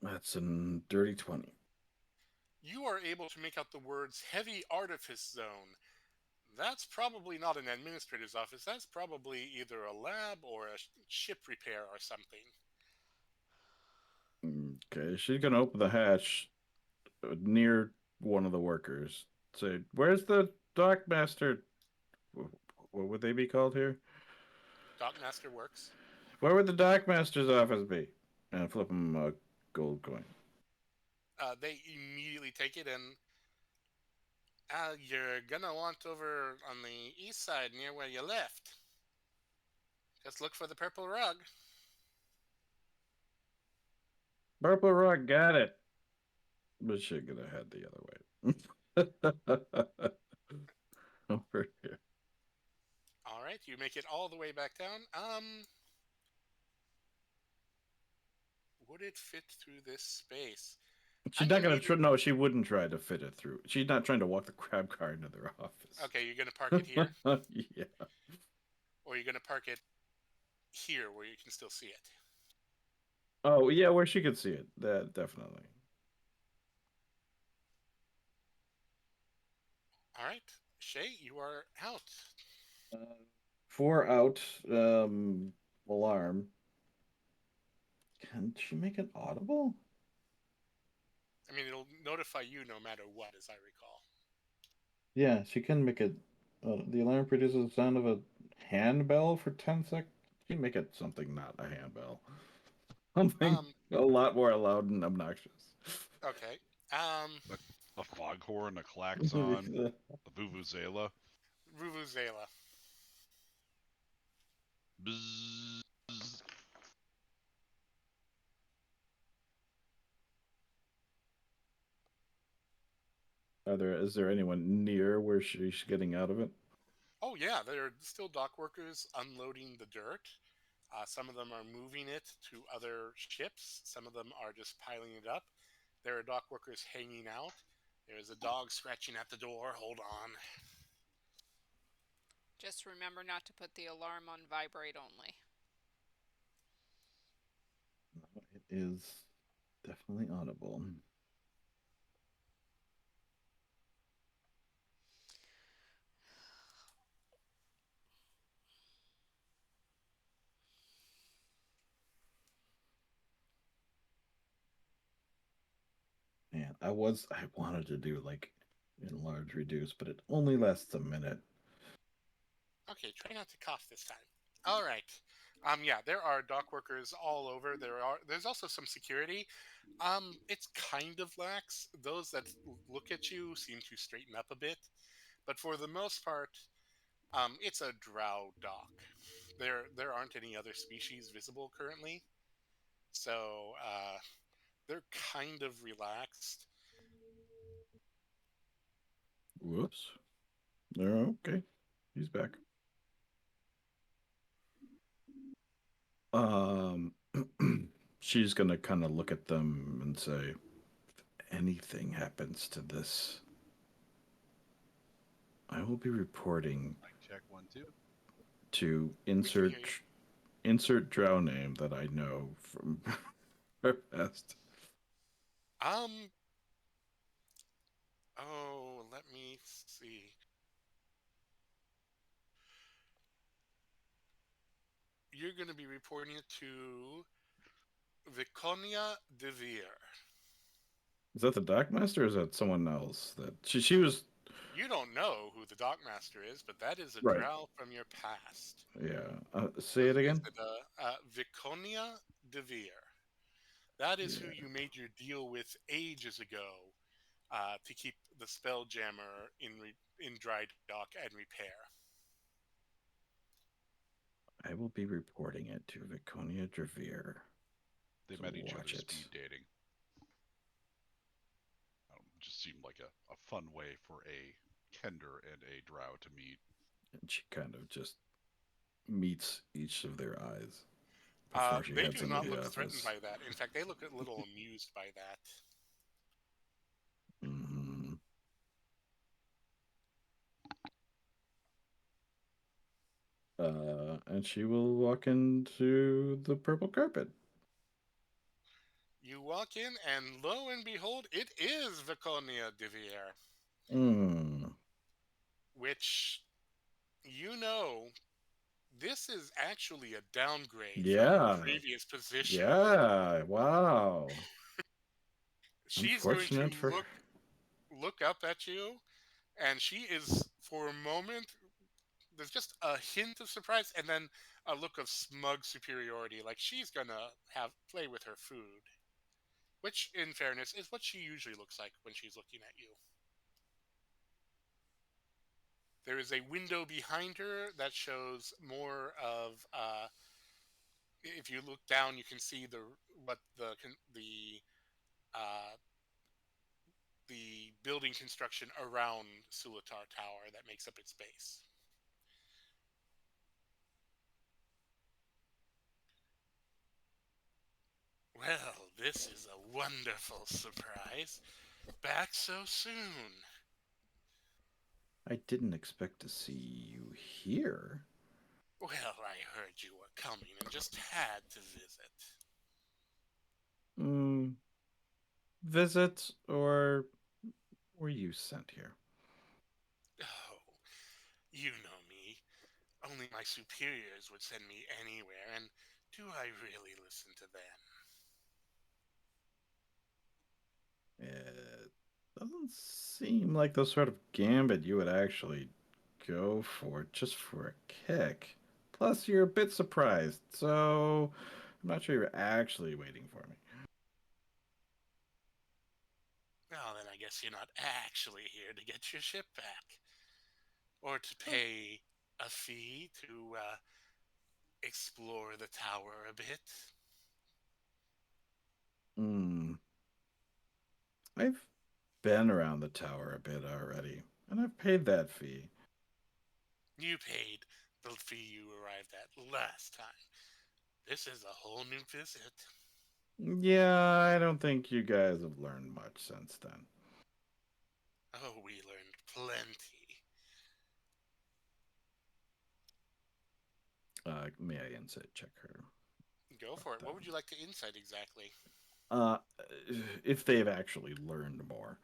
That's a dirty 20. You are able to make out the words heavy artifice zone. That's probably not an administrator's office. That's probably either a lab or a ship repair or something. Okay, she's gonna open the hatch near one of the workers. Say, where's the dock master? What would they be called here? Dockmaster works. Where would the dock master's office be? And flip him a gold coin. They immediately take it and you're gonna want over on the east side near where you left. Just look for the purple rug. Purple Rock got it. But she could have had the other way. Over here. All right, you make it all the way back down. Would it fit through this space? She's I'm not gonna gonna need try. you. No, she wouldn't try to fit it through. She's not trying to walk the crab car into their office. Okay, you're gonna park it here, Yeah. or you're gonna park it here where you can still see it. Oh, yeah, where she could see it. That definitely. All right, Shay, you are out. Uh, Four out. Alarm. Can she make it audible? I mean, it'll notify you no matter what, as I recall. Yeah, she can make it. The alarm produces the sound of a handbell for 10 seconds. She can make it something not a handbell. Something Um, a lot more loud and obnoxious. okay. Um, A foghorn, a klaxon, a vuvuzela. Vuvuzela. Bzzz. Is there anyone near where she's getting out of it? Oh yeah, there are still dock workers unloading the dirt. Some of them are moving it to other ships. Some of them are just piling it up. There are dock workers hanging out. There's a dog scratching at the door. Hold on. Just remember not to put the alarm on vibrate only. No, it is definitely audible. Man, I wanted to do like enlarge reduce, but it only lasts a minute. Okay, try not to cough this time. All right. Yeah, there are dock workers all over. There's also some security. It's kind of lax. Those that look at you seem to straighten up a bit, but for the most part, it's a drow dock. There aren't any other species visible currently, so they're kind of relaxed. Whoops. No, okay. He's back. Um she's gonna kind of look at them and say, if anything happens to this, I will be reporting Mic check 1 2. to We can hear you. insert drow name that I know from our past. Um. Oh, let me see. You're going to be reporting it to Viconia de Vere. Is that the Dockmaster or is that someone else? That she was You don't know who the Dockmaster is, but that is a right. drow from your past. Yeah. Who Say it is again. it? Viconia de Vere. That is who Yeah. you made your deal with ages ago to keep the Spelljammer in dry dock and repair. I will be reporting it to Viconia Dravere. They So met each other watch speed it. dating. Just seemed like a fun way for a Kender and a Drow to meet. And she kind of just meets each of their eyes before she They heads do into not the look threatened office. by that. In fact, they look a little amused by that. Hmm. And she will walk into the purple carpet. You walk in, and lo and behold, it is Viconia de Vere, Mm. which you know this is actually a downgrade from her Yeah. previous position. Yeah. Wow. She's going to Unfortunate for. look up at you, and she is for a moment. There's just a hint of surprise, and then a look of smug superiority, like she's gonna have play with her food. Which, in fairness, is what she usually looks like when she's looking at you. There is a window behind her that shows more of. If you look down, you can see what uh, the building construction around Sulatar Tower that makes up its base. Well, this is a wonderful surprise. Back so soon. I didn't expect to see you here. Well, I heard you were coming and just had to visit. Mm, visit or were you sent here? Oh, you know me. Only my superiors would send me anywhere, and do I really listen to them? It doesn't seem like the sort of gambit you would actually go for just for a kick. Plus, you're a bit surprised, so I'm not sure you're actually waiting for me. Well, then I guess you're not actually here to get your ship back, or to pay a fee to explore the tower a bit. Hmm. I've been around the tower a bit already, and I've paid that fee. You paid the fee you arrived at last time. This is a whole new visit. Yeah, I don't think you guys have learned much since then. Oh, we learned plenty. May I insight check her Go about for it. What would that? you like to insight exactly? Uh, if they've actually learned more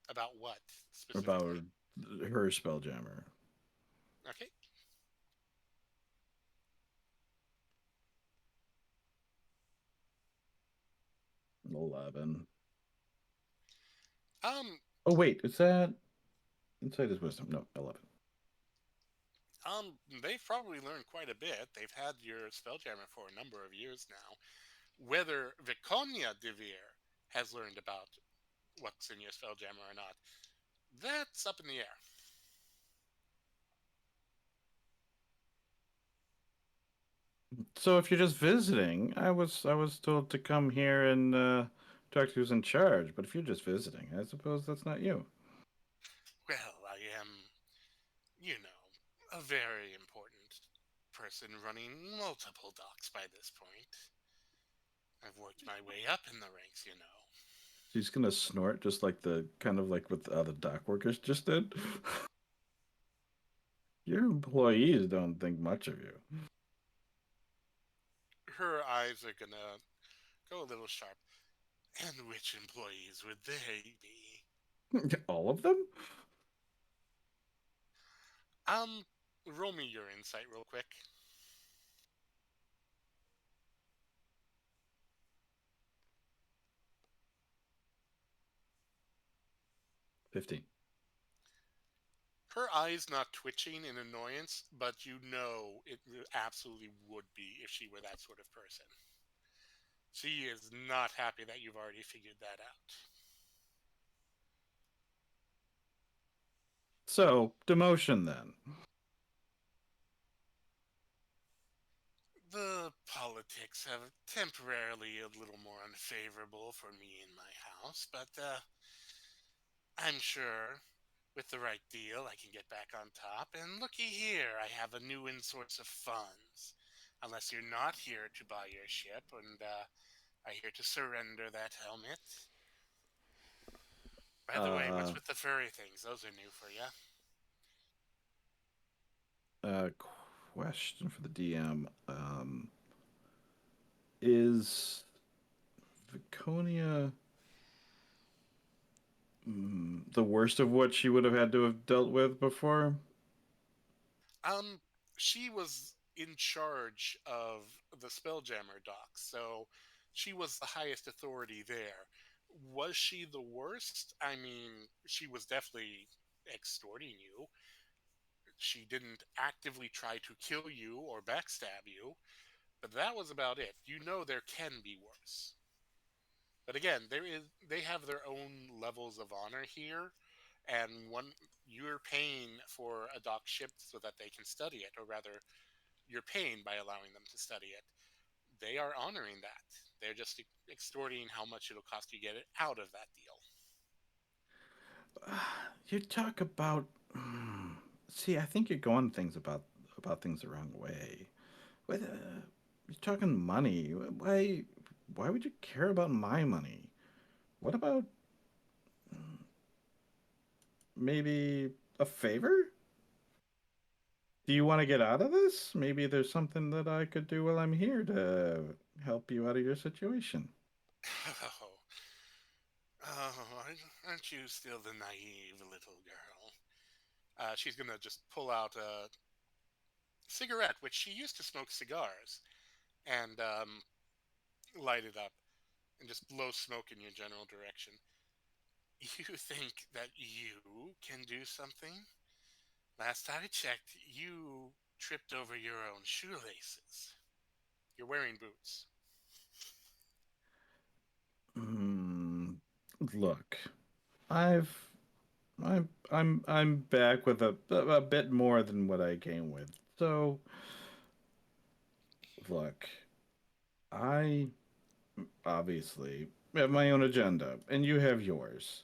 About what about specifically? her spelljammer. Okay. 11. Um, Oh, wait, is that insight is wisdom? No, 11. they've probably learned quite a bit. They've had your Spelljammer for a number of years now. Whether Viconia Devere has learned about what's in your Spelljammer or not, that's up in the air. So if you're just visiting, I was told to come here and talk to who's in charge. But if you're just visiting, I suppose that's not you. Well, I am, you know, a very important person running multiple docks by this point. I've worked my way up in the ranks, you know. She's gonna snort just like the kind of like what the other dock workers just did. Your employees don't think much of you. Her eyes are gonna go a little sharp. And which employees would they be? All of them? Um, Roll me your insight real quick. 15. Her eyes not twitching in annoyance, but you know it absolutely would be if she were that sort of person. She is not happy that you've already figured that out. So, demotion then. The politics have temporarily a little more unfavorable for me in my house, but I'm sure with the right deal I can get back on top. And looky here, I have a new in source of funds. Unless you're not here to buy your ship and are here to surrender that helmet. By the way, what's Uh, with the furry things? Those are new for you. uh, Question for the DM. Is Viconia the worst of what she would have had to have dealt with before? Um, she was in charge of the Spelljammer docs, so she was the highest authority there. Was she the worst? I mean, she was definitely extorting you. She didn't actively try to kill you or backstab you, but that was about it. You know there can be worse. But again, they have their own levels of honor here, and one you're paying for a dock ship so that they can study it, or rather, you're paying by allowing them to study it. They are honoring that. They're just extorting how much it'll cost you to get it out of that deal. You talk about. See, I think you're going things about things the wrong way. What, you're talking money. Why would you care about my money? What about maybe a favor? Do you want to get out of this? Maybe there's something that I could do while I'm here to help you out of your situation. Oh, oh, aren't you still the naive little girl? She's gonna just pull out a cigarette, which she used to smoke cigars, and light it up and just blow smoke in your general direction. You think that you can do something? Last I checked, you tripped over your own shoelaces. You're wearing boots. Hmm. Look, I've I'm back with a bit more than what I came with. So look, I obviously have my own agenda, and you have yours.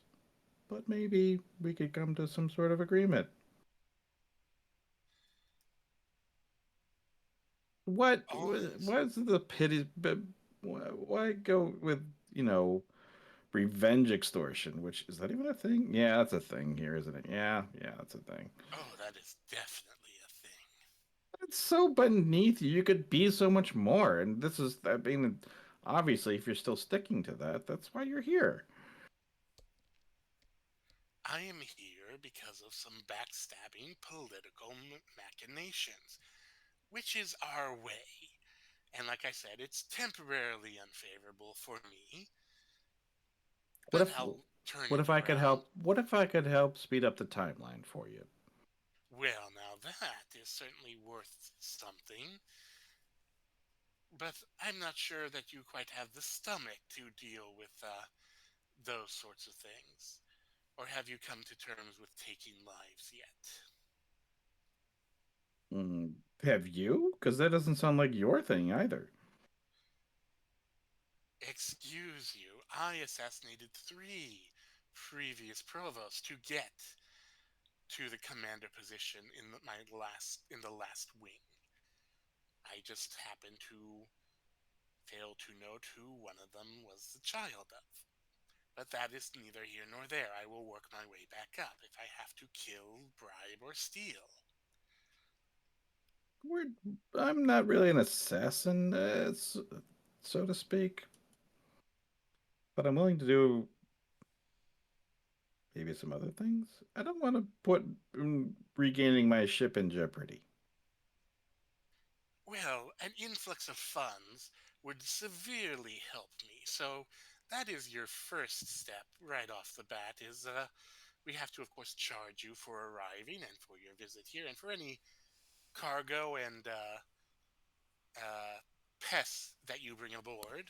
But maybe we could come to some sort of agreement. All means. What's the pity? But why go with you know revenge extortion? Which is that even a thing? Yeah, that's a thing here, isn't it? Yeah, that's a thing. Oh, that is definitely a thing. It's so beneath you. You could be so much more, and this is I mean, obviously, if you're still sticking to that, that's why you're here. I am here because of some backstabbing political machinations, which is our way. And like I said, it's temporarily unfavorable for me, What but if I'll turn what it if I could around. help? What if I could help speed up the timeline for you? Well, now that is certainly worth something, but I'm not sure that you quite have the stomach to deal with those sorts of things. Or have you come to terms with taking lives yet? Have you? Because that doesn't sound like your thing either. Excuse you, I assassinated three previous provosts to get to the commander position in the last wing. I just happened to fail to note who one of them was the child of. But that is neither here nor there. I will work my way back up if I have to kill, bribe, or steal. We're, I'm not really an assassin, so to speak, but I'm willing to do maybe some other things. I don't want to put regaining my ship in jeopardy. Well, an influx of funds would severely help me, so that is your first step right off the bat is We have to, of course, charge you for arriving and for your visit here, and for any cargo and uh, pests that you bring aboard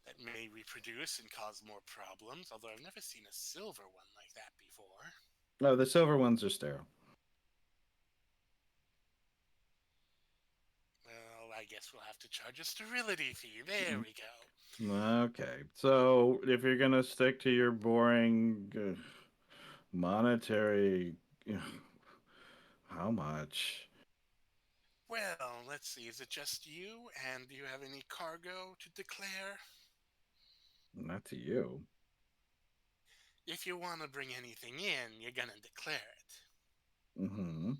that may reproduce and cause more problems. Although I've never seen a silver one like that before. No, the silver ones are sterile. Well, I guess we'll have to charge a sterility fee. There we go. Okay, so if you're gonna stick to your boring monetary, how much? Well, let's see. Is it just you? And do you have any cargo to declare? Not to you. If you want to bring anything in, you're gonna declare it, Mm-hmm.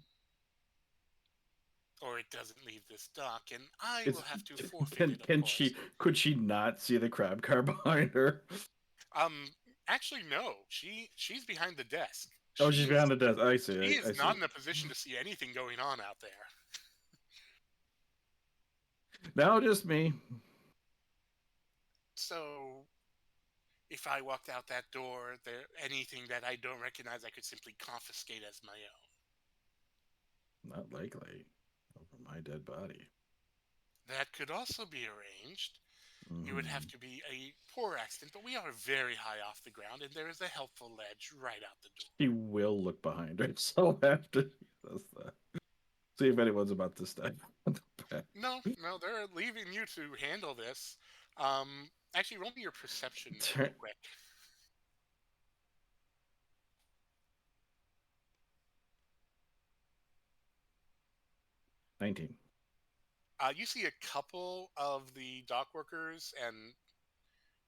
or it doesn't leave this dock, and I will It's have to forfeit can it, of can course. she could she not see the crab car behind her? Um, actually, no. She's behind the desk. Oh, she's behind She's the desk. I she see. I is not see. in a position to see anything going on out there. Now just me. So if I walked out that door, there anything that I don't recognize, I could simply confiscate as my own. Not likely. Over my dead body. That could also be arranged. It would have Mm-hmm. to be a poor accident, but we are very high off the ground, and there is a helpful ledge right out the door. She will look behind her, so after she does that, see if anyone's about to step on the back. No, no, they're leaving you to handle this. Actually, roll me your perception real Turn quick. 19. You see a couple of the dock workers and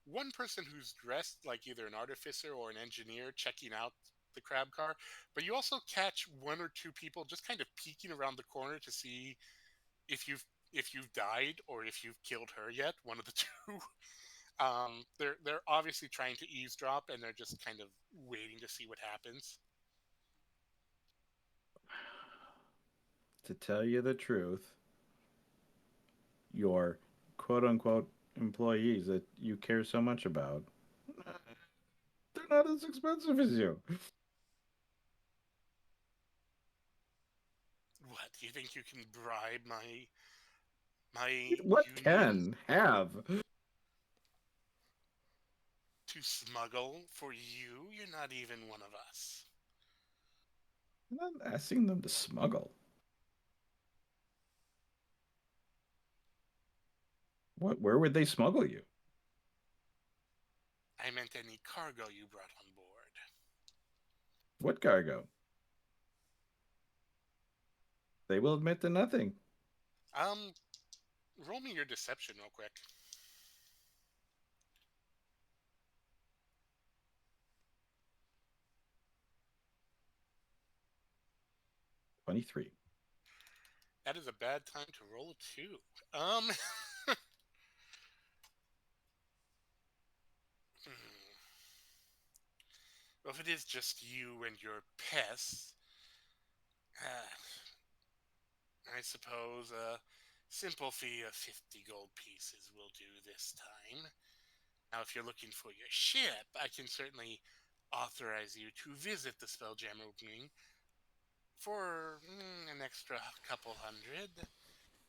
one person who's dressed like either an artificer or an engineer checking out the crab car, but you also catch one or two people just kind of peeking around the corner to see if you've died or if you've killed her yet, one of the two. They're obviously trying to eavesdrop and they're just kind of waiting to see what happens. To tell you the truth, your quote unquote employees that you care so much about, they're not as expensive as you. What, do you think you can bribe my What union can have? to smuggle for you? You're not even one of us. I'm not asking them to smuggle. What? Where would they smuggle you? I meant any cargo you brought on board. What cargo? They will admit to nothing. Um, roll me your deception real quick. 23. That is a bad time to roll a two. Um, well, if it is just you and your pests, uh, I suppose a simple fee of 50 gold pieces will do this time. Now, if you're looking for your ship, I can certainly authorize you to visit the Spelljammer opening for an extra couple hundred.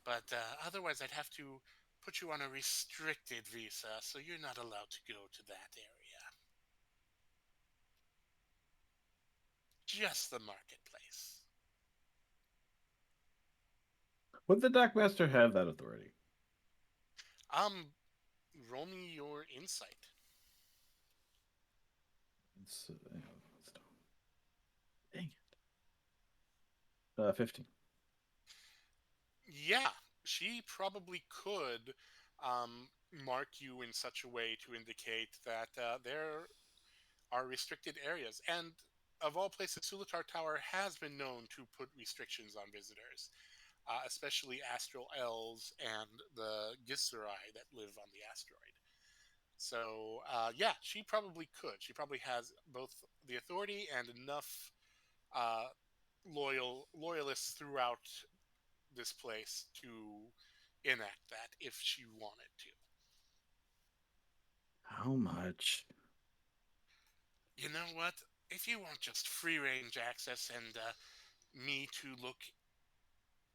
But otherwise, I'd have to put you on a restricted visa, so you're not allowed to go to that area. Just the marketplace. Would the dockmaster have that authority? Um, roll me your insight. It's dang it. 15. Yeah, she probably could mark you in such a way to indicate that there are restricted areas. And of all places, Sulatar Tower has been known to put restrictions on visitors, especially astral elves and the Gisurai that live on the asteroid. So, yeah, she probably could. She probably has both the authority and enough uh, loyalists throughout this place to enact that if she wanted to. How much? You know what? if you want just free range access and me to look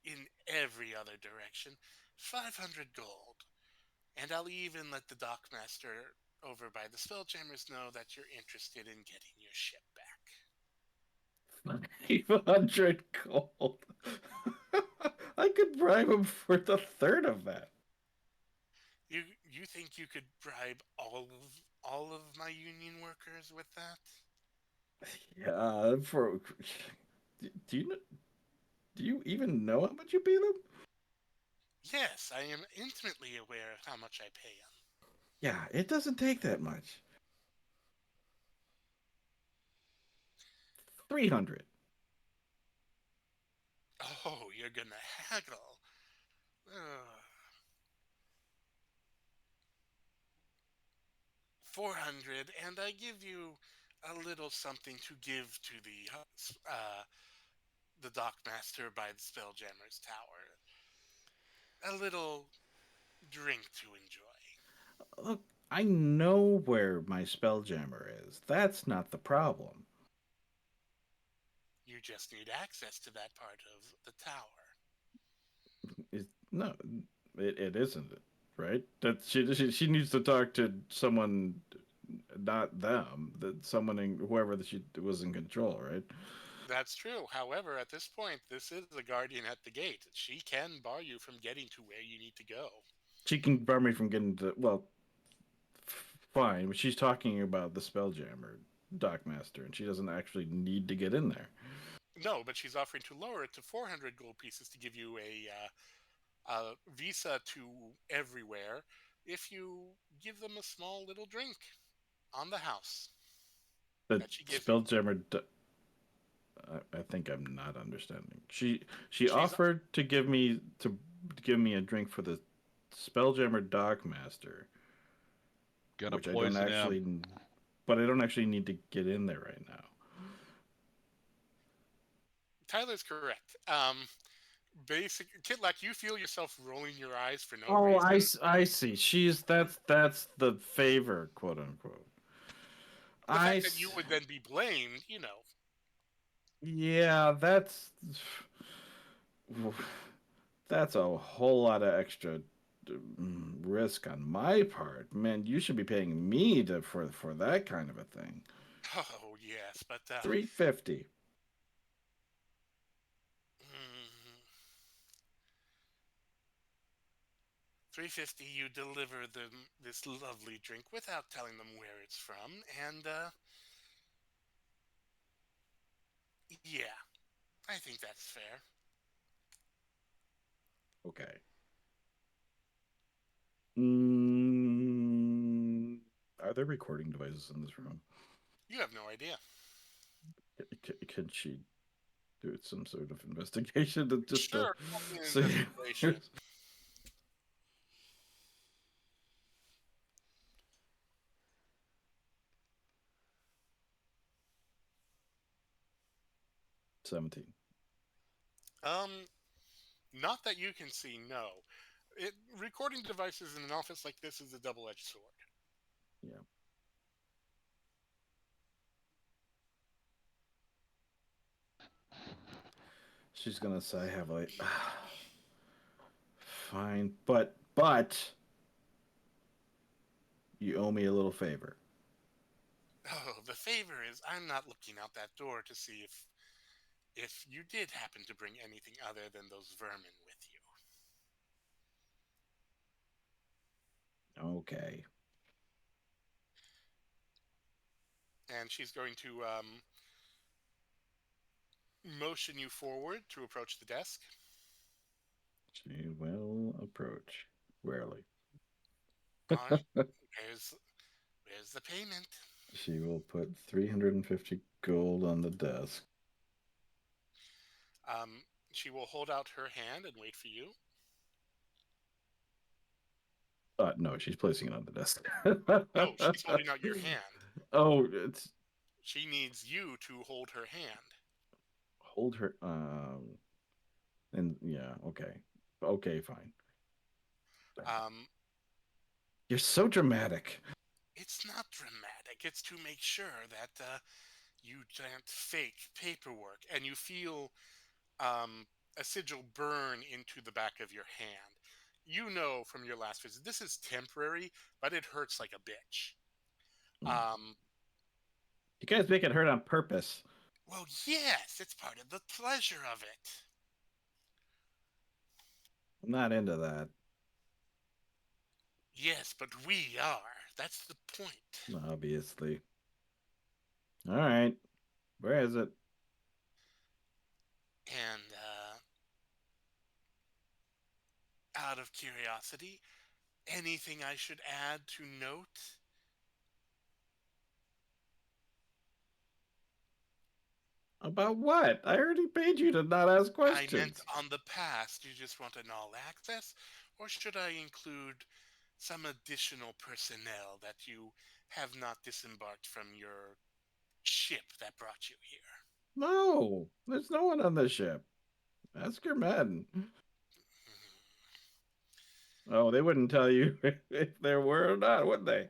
in every other direction, 500 gold. And I'll even let the dockmaster over by the Spelljammers know that you're interested in getting your ship back. 500 gold. I could bribe him for the third of that. You think you could bribe all of my union workers with that? Yeah, for do you do you even know how much you pay them? Yes, I am intimately aware of how much I pay them. Yeah, it doesn't take that much. 300. Oh, you're gonna haggle. Ugh. 400, and I give you a little something to give to the dockmaster by the Spelljammer's Tower. A little drink to enjoy. Look, I know where my spelljammer is. That's not the problem. You just need access to that part of the tower. No, it isn't, right? That she needs to talk to someone, not them. That someone in whoever that she was in control, right? That's true. However, at this point, this is a guardian at the gate. She can bar you from getting to where you need to go. She can bar me from getting to. Well, fine, but she's talking about the spelljammer, Dockmaster, and she doesn't actually need to get in there. No, but she's offering to lower it to 400 gold pieces to give you a visa to everywhere if you give them a small little drink on the house The that she gives you. spelljammer. I think I'm not understanding. She She's offered to give me a drink for the spelljammer Dockmaster, Gonna which I don't poison him. actually, but I don't actually need to get in there right now. Tyler's correct. Basic kid, like you feel yourself rolling your eyes for no Oh, reason. I see. She's that's the favor, quote unquote. The I fact that you s- would then be blamed, yeah, that's a whole lot of extra risk on my part. Man, you should be paying me for that kind of a thing. oh yes, but 350. mm, 350, you deliver them this lovely drink without telling them where it's from, and yeah, I think that's fair. Okay. Mm, are there recording devices in this room? You have no idea. Can she do some sort of investigation to just to Sure, roll me an see? investigation. 17. Um, Not that you can see, no. Recording devices in an office like this is a double-edged sword. Yeah. She's gonna say heavily. Fine, but you owe me a little favor. Oh, the favor is I'm not looking out that door to see if you did happen to bring anything other than those vermin with you. Okay. And she's going to motion you forward to approach the desk. She will approach warily. All right. Where's where's the payment? She will put 350 gold on the desk. She will hold out her hand and wait for you. No, she's placing it on the desk. No, she's holding out your hand. Oh, it's She needs you to hold her hand. hold her. And yeah, okay, okay, fine. Um, You're so dramatic. it's not dramatic. It's to make sure that You can't fake paperwork, and you feel um, a sigil burn into the back of your hand. You know from your last visit, this is temporary, but it hurts like a bitch. Um, You guys make it hurt on purpose. well, yes, it's part of the pleasure of it. I'm not into that. Yes, but we are. That's the point. Obviously. All right. Where is it? And out of curiosity, anything I should add to note? About what? I already paid you to not ask I meant questions. on the past. You just want an all access? Or should I include some additional personnel that you have not disembarked from your ship that brought you here? No, there's no one on the ship. Ask your men. Oh, they wouldn't tell you if there were or not, would they?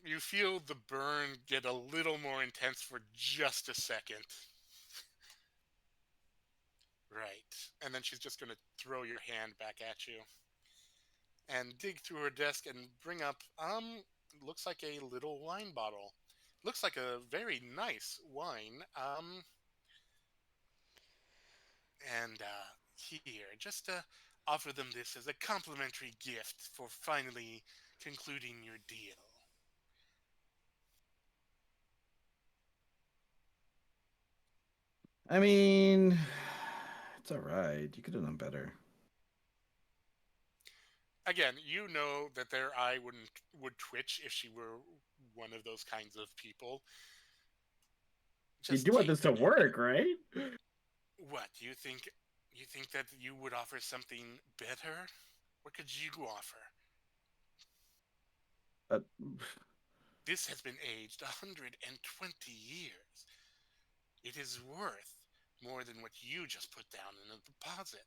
You feel the burn get a little more intense for just a second. Right. And then she's just going to throw your hand back at you and dig through her desk and bring up, looks like a little wine bottle. Looks like a very nice wine. And here, just offer them this as a complimentary gift for finally concluding your deal. I mean, it's all right. You could have done better. Again, you know that their eye would twitch if she were one of those kinds of people. You Just do want take this to them. work, right? What, you think? You think that you would offer something better? What could you offer? Uh, This has been aged 120 years. It is worth more than what you just put down in a deposit.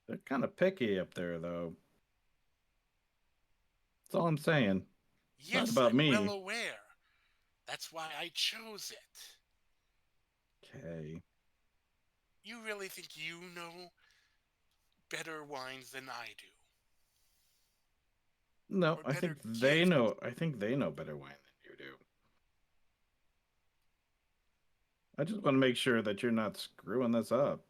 they're kind of picky up there, though. That's all I'm saying. It's not Yes, about I'm well me. aware. That's why I chose it. Okay. You really think you know better wines than I do? No, Or I better think they gifts? know. I think they know better wine than you do. I just want to make sure that you're not screwing this up.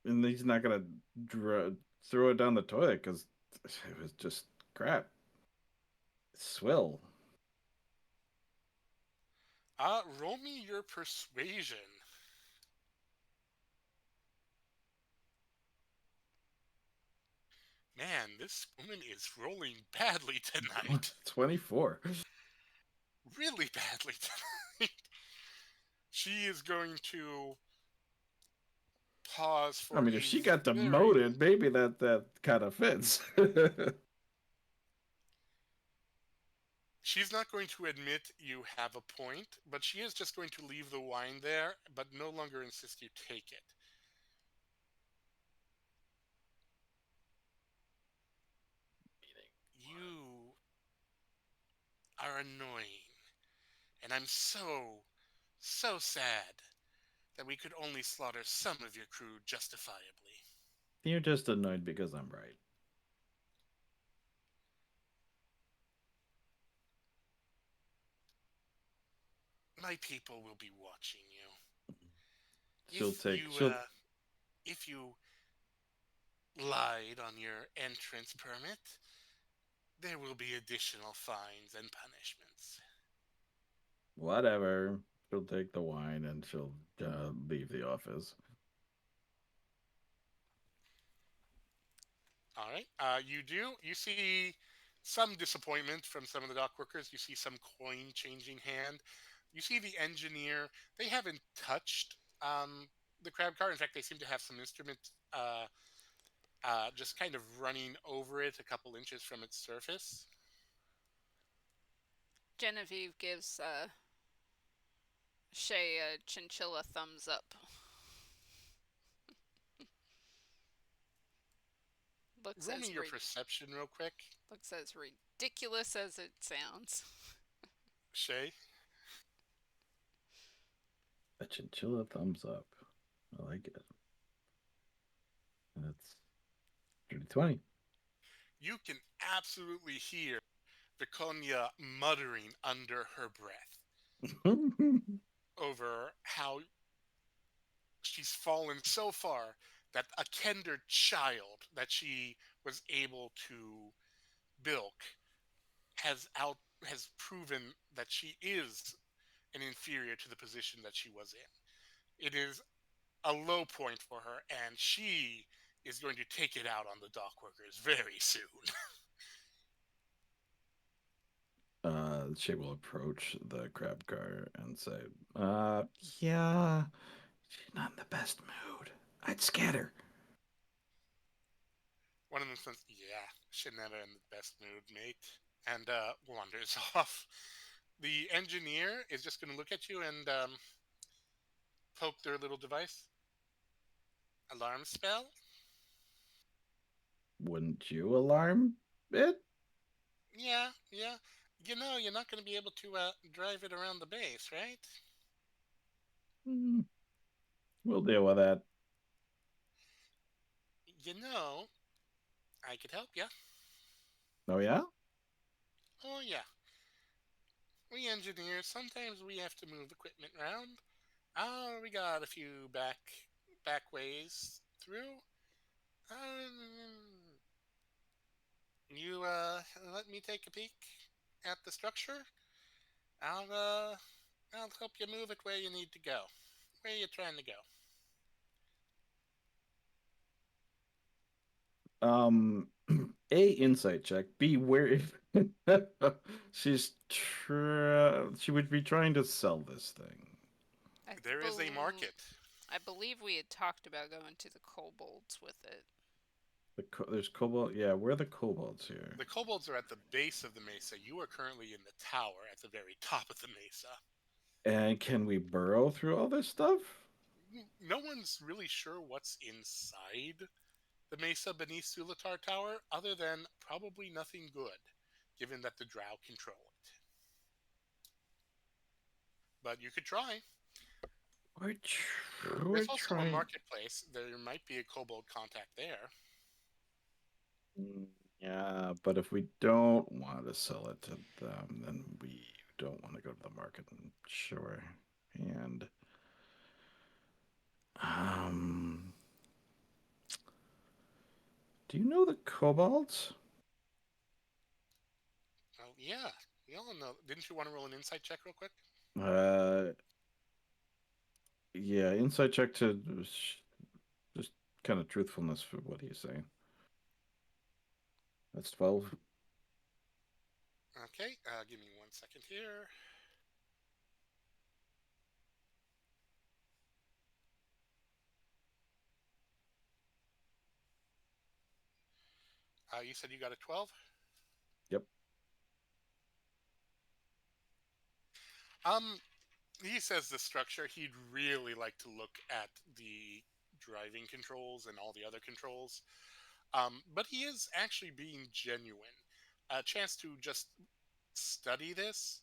And he's not gonna throw it down the toilet because it was just crap. Swill. Roll me your persuasion. Man, this woman is rolling badly tonight. 24. Really badly tonight. She is going to pause I for mean, if a she got very. demoted, maybe that kind of fits. She's not going to admit you have a point, but she is just going to leave the wine there, but no longer insist you take it. You are annoying, and I'm so sad that we could only slaughter some of your crew justifiably. You're just annoyed because I'm right. My people will be watching you. She'll If take. you She'll. uh, if you lied on your entrance permit, there will be additional fines and punishments. Whatever. She'll take the wine and she'll leave the office. All right. You see some disappointment from some of the dock workers. You see some coin changing hand. You see the engineer. They haven't touched the crab car. In fact, they seem to have some instrument just kind of running over it a couple inches from its surface. Genevieve gives Shay a chinchilla thumbs up. Looks Roll me as your perception real quick. looks as ridiculous as it sounds. Shay, A chinchilla thumbs up. I like it. That's 30-20. you can absolutely hear Viconia muttering under her breath over how she's fallen so far that a Kender child that she was able to bilk has proven that she is an inferior to the position that she was in. It is a low point for her, and she is going to take it out on the dock workers very soon. She will approach the crab car and say, yeah, she's not in the best mood. I'd scatter. One of them says, "Yeah, she's never in the best mood, mate," and wanders off. The engineer is just going to look at you and poke their little device. Alarm spell? Wouldn't you alarm it? Yeah, yeah. You know, you're not going to be able to drive it around the base, right? Hmm, we'll deal with that. You know, I could help you. Oh, yeah? Oh, yeah. We engineers, sometimes we have to move equipment around. Oh, we got a few back ways through. Um, you let me take a peek at the structure. I'll uh I'll help you move it where you need to go. Where are you trying to go? Um, A, insight check. B, where if she would be trying to sell this thing. I There is a bel market. I believe we had talked about going to the kobolds with it. There's cobalt. Yeah, where are the kobolds here? The kobolds are at the base of the mesa. You are currently in the tower at the very top of the mesa. And can we burrow through all this stuff? No one's really sure what's inside the mesa beneath Sulatar Tower, other than probably nothing good, given that the drow control it. But you could try. We're There's also a trying. marketplace. There might be a kobold contact there. Mm, yeah, but if we don't want to sell it to them, then we don't want to go to the market and show our hand. Um, do you know the kobolds? Oh, yeah. We all know. Didn't you want to roll an insight check real quick? Uh, yeah, insight check to just kind of truthfulness for what he's saying. That's 12. Okay, give me 1 second here. You said you got a 12? Yep. Um, he says the structure, he'd really like to look at the driving controls and all the other controls. But he is actually being genuine. A chance to just study this,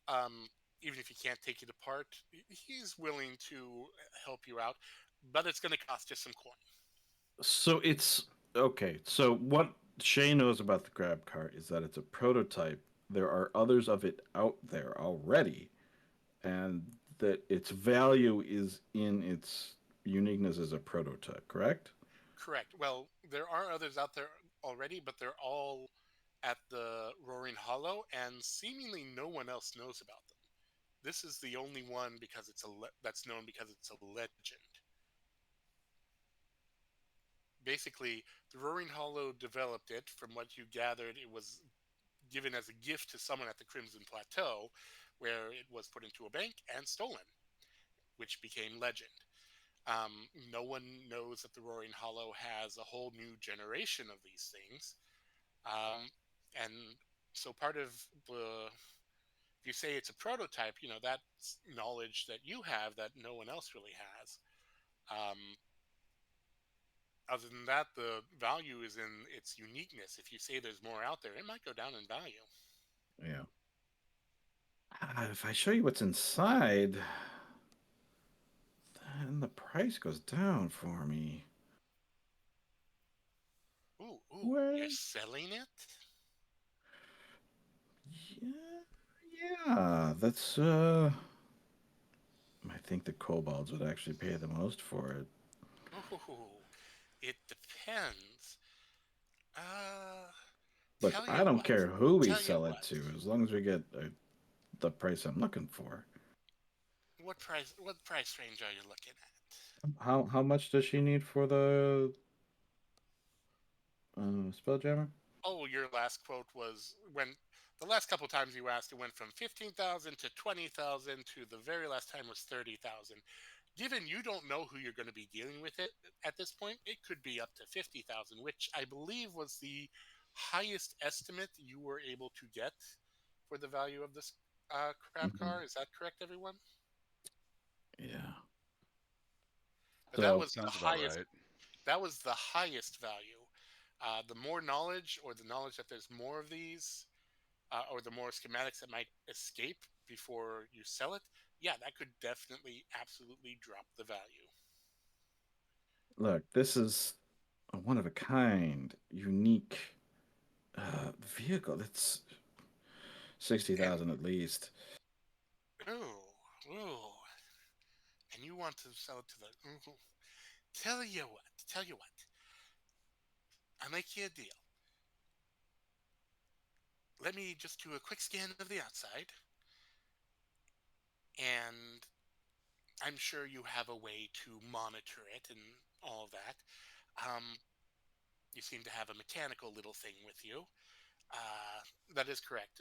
um, even if he can't take it apart, he's willing to help you out, but it's going to cost you some coin. So it's okay. So what Shay knows about the grab cart is that it's a prototype. There are others of it out there already, and that its value is in its uniqueness as a prototype, correct? Correct. Well, there are others out there already, but they're all at the Roaring Hollow, and seemingly no one else knows about them. This is the only one because that's known because it's a legend. Basically, the Roaring Hollow developed it. From what you gathered, it was given as a gift to someone at the Crimson Plateau, where it was put into a bank and stolen, which became legend. No one knows that the Roaring Hollow has a whole new generation of these things. And so part of the, if you say it's a prototype, that's knowledge that you have that no one else really has. Um, Other than that, the value is in its uniqueness. If you say there's more out there, it might go down in value. Yeah. If I show you what's inside, then the price goes down for me. Ooh, ooh, you're Well, selling it? yeah, yeah. I think the kobolds would actually pay the most for it. Ooh, it depends. Uh, Look, tell I you don't what. care who we Tell you sell it what. to, as long as we get the price I'm looking for. What price? What price range are you looking at? How much does she need for the spelljammer? Oh, your last quote was when the last couple times you asked, it went from 15,000 to 20,000 to the very last time was 30,000. Given you don't know who you're going to be dealing with it at this point, it could be up to 50,000, which I believe was the highest estimate you were able to get for the value of this crab Hmm. car. Is that correct, everyone? Yeah. But that So was the Sounds about highest. right. That was the highest value. The more knowledge, or the knowledge that there's more of these, or the more schematics that might escape before you sell it, yeah, that could definitely, absolutely drop the value. look, this is a one of a kind, unique vehicle. That's sixty And thousand at least. ooh, ooh, and you want to sell it to the? Ooh, tell you what. I'll make you a deal. Let me just do a quick scan of the outside, and I'm sure you have a way to monitor it and all of that. Um, you seem to have a mechanical little thing with you. Uh, that is correct.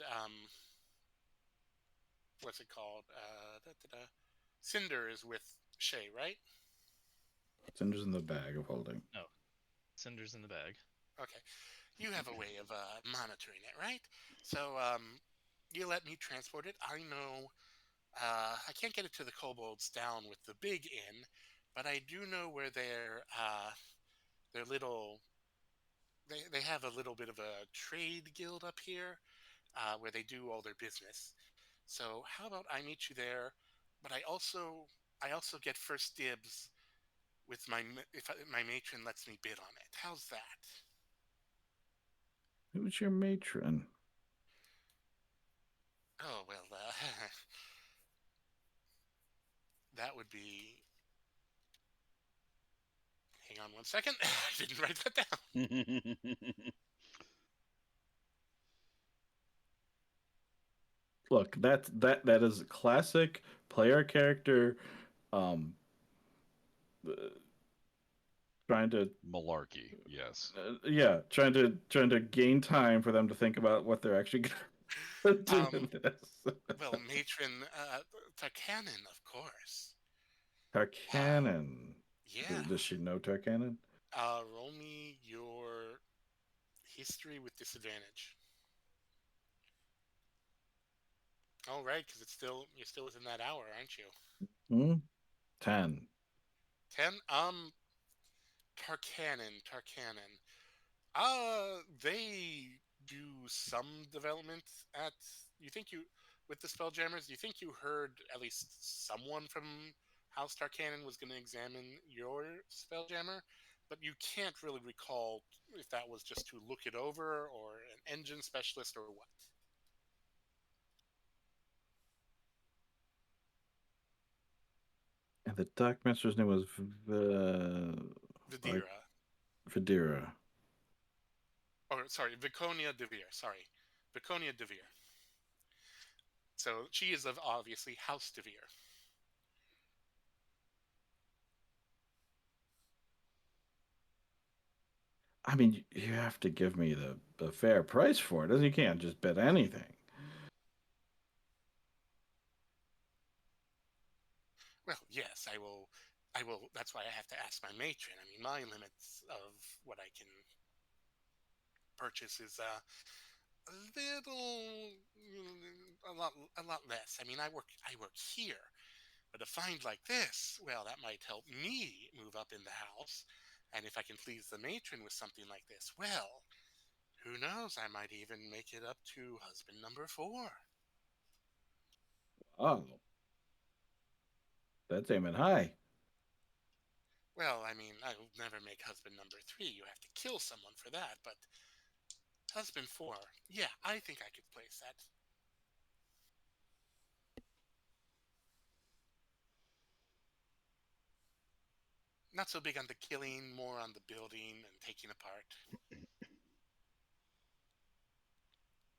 What's it called? Cinder is with Shay, right? Cinder's in the bag of holding. No, Cinder's in the bag. Okay. You have a way of monitoring it, right? So you let me transport it. I know I can't get it to the kobolds down with the big inn, but I do know where their little they have a little bit of a trade guild up here where they do all their business. So how about I meet you there? But I also get first dibs with my matron lets me bid on it. How's that? Who's your matron? Oh well, that would be. Hang on one second. I didn't write that down. Look, that is classic player character. Um, trying to Malarkey, yes. yeah, trying to gain time for them to think about what they're actually gonna do Um, with this. well, matron Tarkanan, of course. Uh, Tarkanan. yeah. Does she know Tarkanan? Roll me your history with disadvantage. Oh, right, because it's still you're still within that hour, aren't you? Hmm? 10. 10. Tarkanan. They do some development at. You think you with the Spelljammers? You think you heard at least someone from House Tarkanan was going to examine your Spelljammer, but you can't really recall if that was just to look it over or an engine specialist or what. And the Dockmaster's name was like Vidira, Vidira. or sorry, Viconia Devere. Sorry, Viconia Devere. So she is of obviously House Devere. I mean, you have to give me the fair price for it. You can't just bet anything. Well, yes, I will. I will. That's why I have to ask my matron. I mean, my limits of what I can purchase is a little, a lot less. I mean, I work here, but a find like this, well, that might help me move up in the house. And if I can please the matron with something like this, well, who knows? I might even make it up to husband number 4. Oh, that's aiming high. Well, I mean, I'll never make husband number 3. You have to kill someone for that, but husband 4, yeah, I think I could place that. Not so big on the killing, more on the building and taking apart.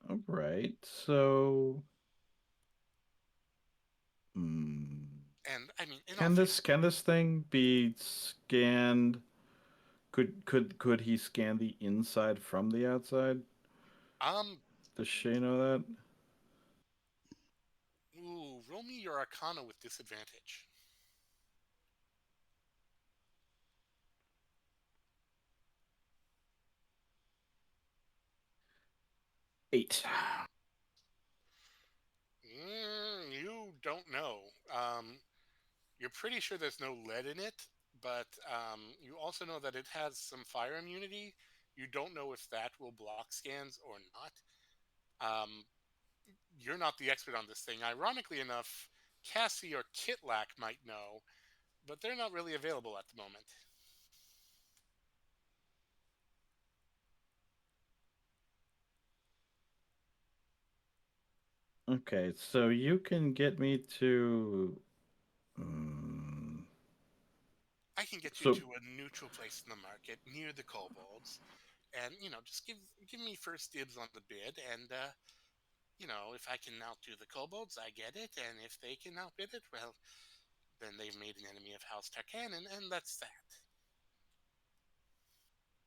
All right. So, hmm, And I mean, in all can fairness, this thing be scanned? Could he scan the inside from the outside? um, Does Shay know that? ooh, roll me your Arcana with disadvantage. 8. You don't know. You're pretty sure there's no lead in it, but you also know that it has some fire immunity. You don't know if that will block scans or not. Um, you're not the expert on this thing. Ironically enough, Cassie or Kitlak might know, but they're not really available at the moment. Okay, so you can get me to. Um, I can get you so to a neutral place in the market near the kobolds, and just give me first dibs on the bid, and if I can outdo the kobolds, I get it, and if they can outbid it, well, then they've made an enemy of House Tarkanan, and that's that.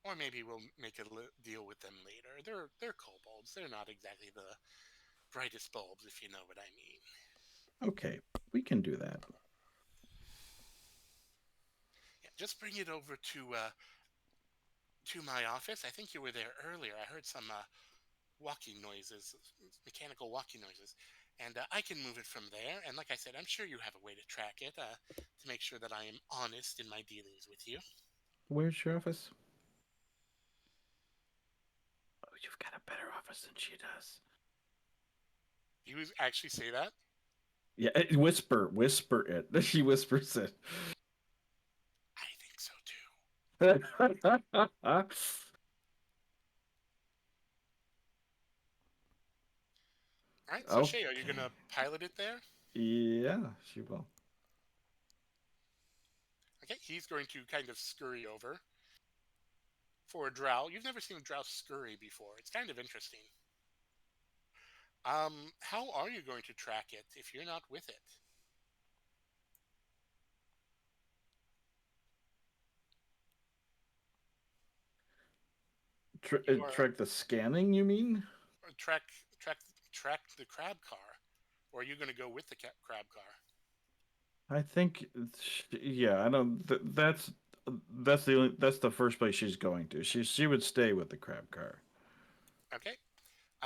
Or maybe we'll make a deal with them later. They're kobolds. They're not exactly the brightest bulbs, if you know what I mean. okay, we can do that. Yeah, just bring it over to my office. I think you were there earlier. I heard some walking noises, mechanical walking noises, and I can move it from there. And like I said, I'm sure you have a way to track it to make sure that I am honest in my dealings with you. Where's your office? Oh, you've got a better office than she does. You actually say that? Yeah, whisper it. She whispers it. I think so too. All right. So Shay, are you Okay. gonna pilot it there? Yeah, she will. Okay. He's going to kind of scurry over for a drow. You've never seen a drow scurry before. It's kind of interesting. How are you going to track it if you're not with it? You are Track the scanning, you mean? track track track the crab car, or are you going to go with the crab car? I think, yeah, I don't. That's the first place she's going to. She would stay with the crab car. Okay.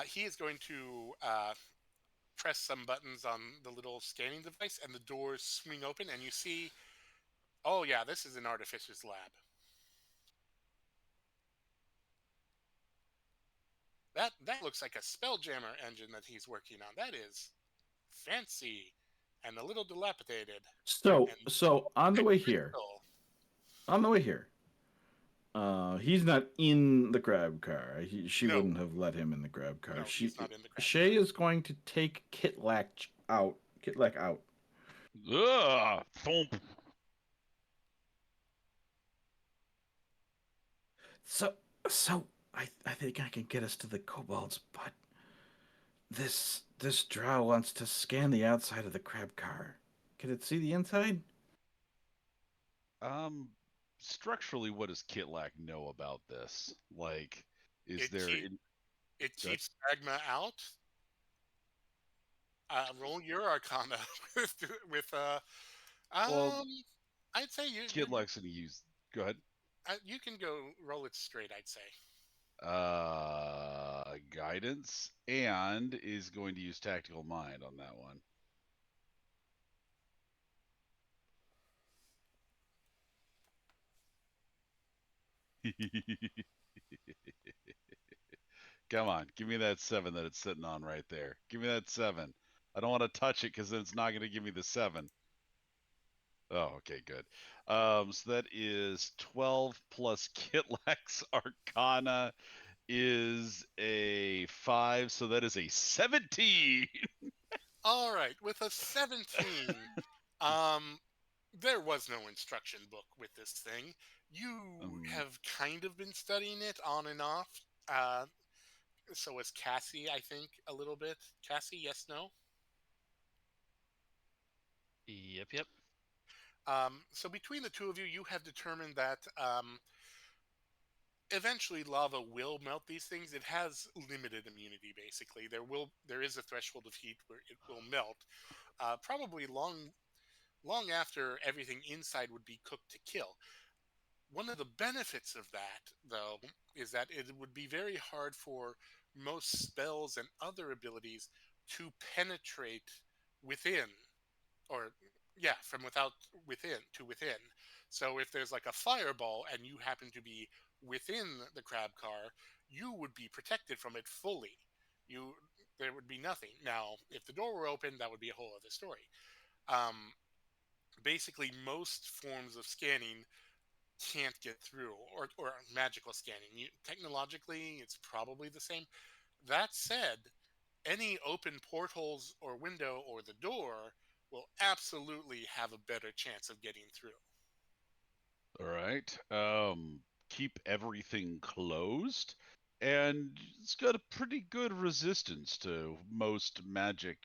He is going to press some buttons on the little scanning device, and the doors swing open, and you see. Oh yeah, this is an artificer's lab. That looks like a spelljammer engine that he's working on. That is fancy and a little dilapidated So, and so on the quite way here, critical. on the way here, he's not in the crab car. She No, wouldn't have let him in the crab car. no, he's not in the crab car. Shay is going to take out. Kitlak out. Ugh, thump. So, I think I can get us to the kobolds, but this drow wants to scan the outside of the crab car. Can it see the inside? Um, Structurally, what does Kitlak know about this? Like, is It there keep in it good? keeps magma out. Roll your Arcana with Well, um. I'd say Kitlak's gonna use. Go ahead. you can go roll it straight. I'd say. Guidance and is going to use tactical mind on that one. Come on, give me that 7 that it's sitting on right there. Give me that 7. I don't want to touch it because then it's not going to give me the 7. Oh, okay, good. So that is 12 plus Kitlak's Arcana is a 5, so that is a 17. All right, with a 17, um, there was no instruction book with this thing. You Um, have kind of been studying it on and off. Uh, so was Cassie, I think, a little bit. Cassie, yes, no? Yep, yep. So between the two of you, you have determined that eventually lava will melt these things. It has limited immunity, basically. There is a threshold of heat where it will melt, probably long after everything inside would be cooked to kill. One of the benefits of that, though, is that it would be very hard for most spells and other abilities to penetrate within, or yeah, from without within to within. So if there's like a fireball and you happen to be within the crab car, you would be protected from it fully. You There would be nothing. Now, if the door were open, that would be a whole other story. Um, Basically, most forms of scanning can't get through, or magical scanning. Technologically, it's probably the same. That said, any open portholes or window or the door will absolutely have a better chance of getting through. all right. Keep everything closed, and it's got a pretty good resistance to most magic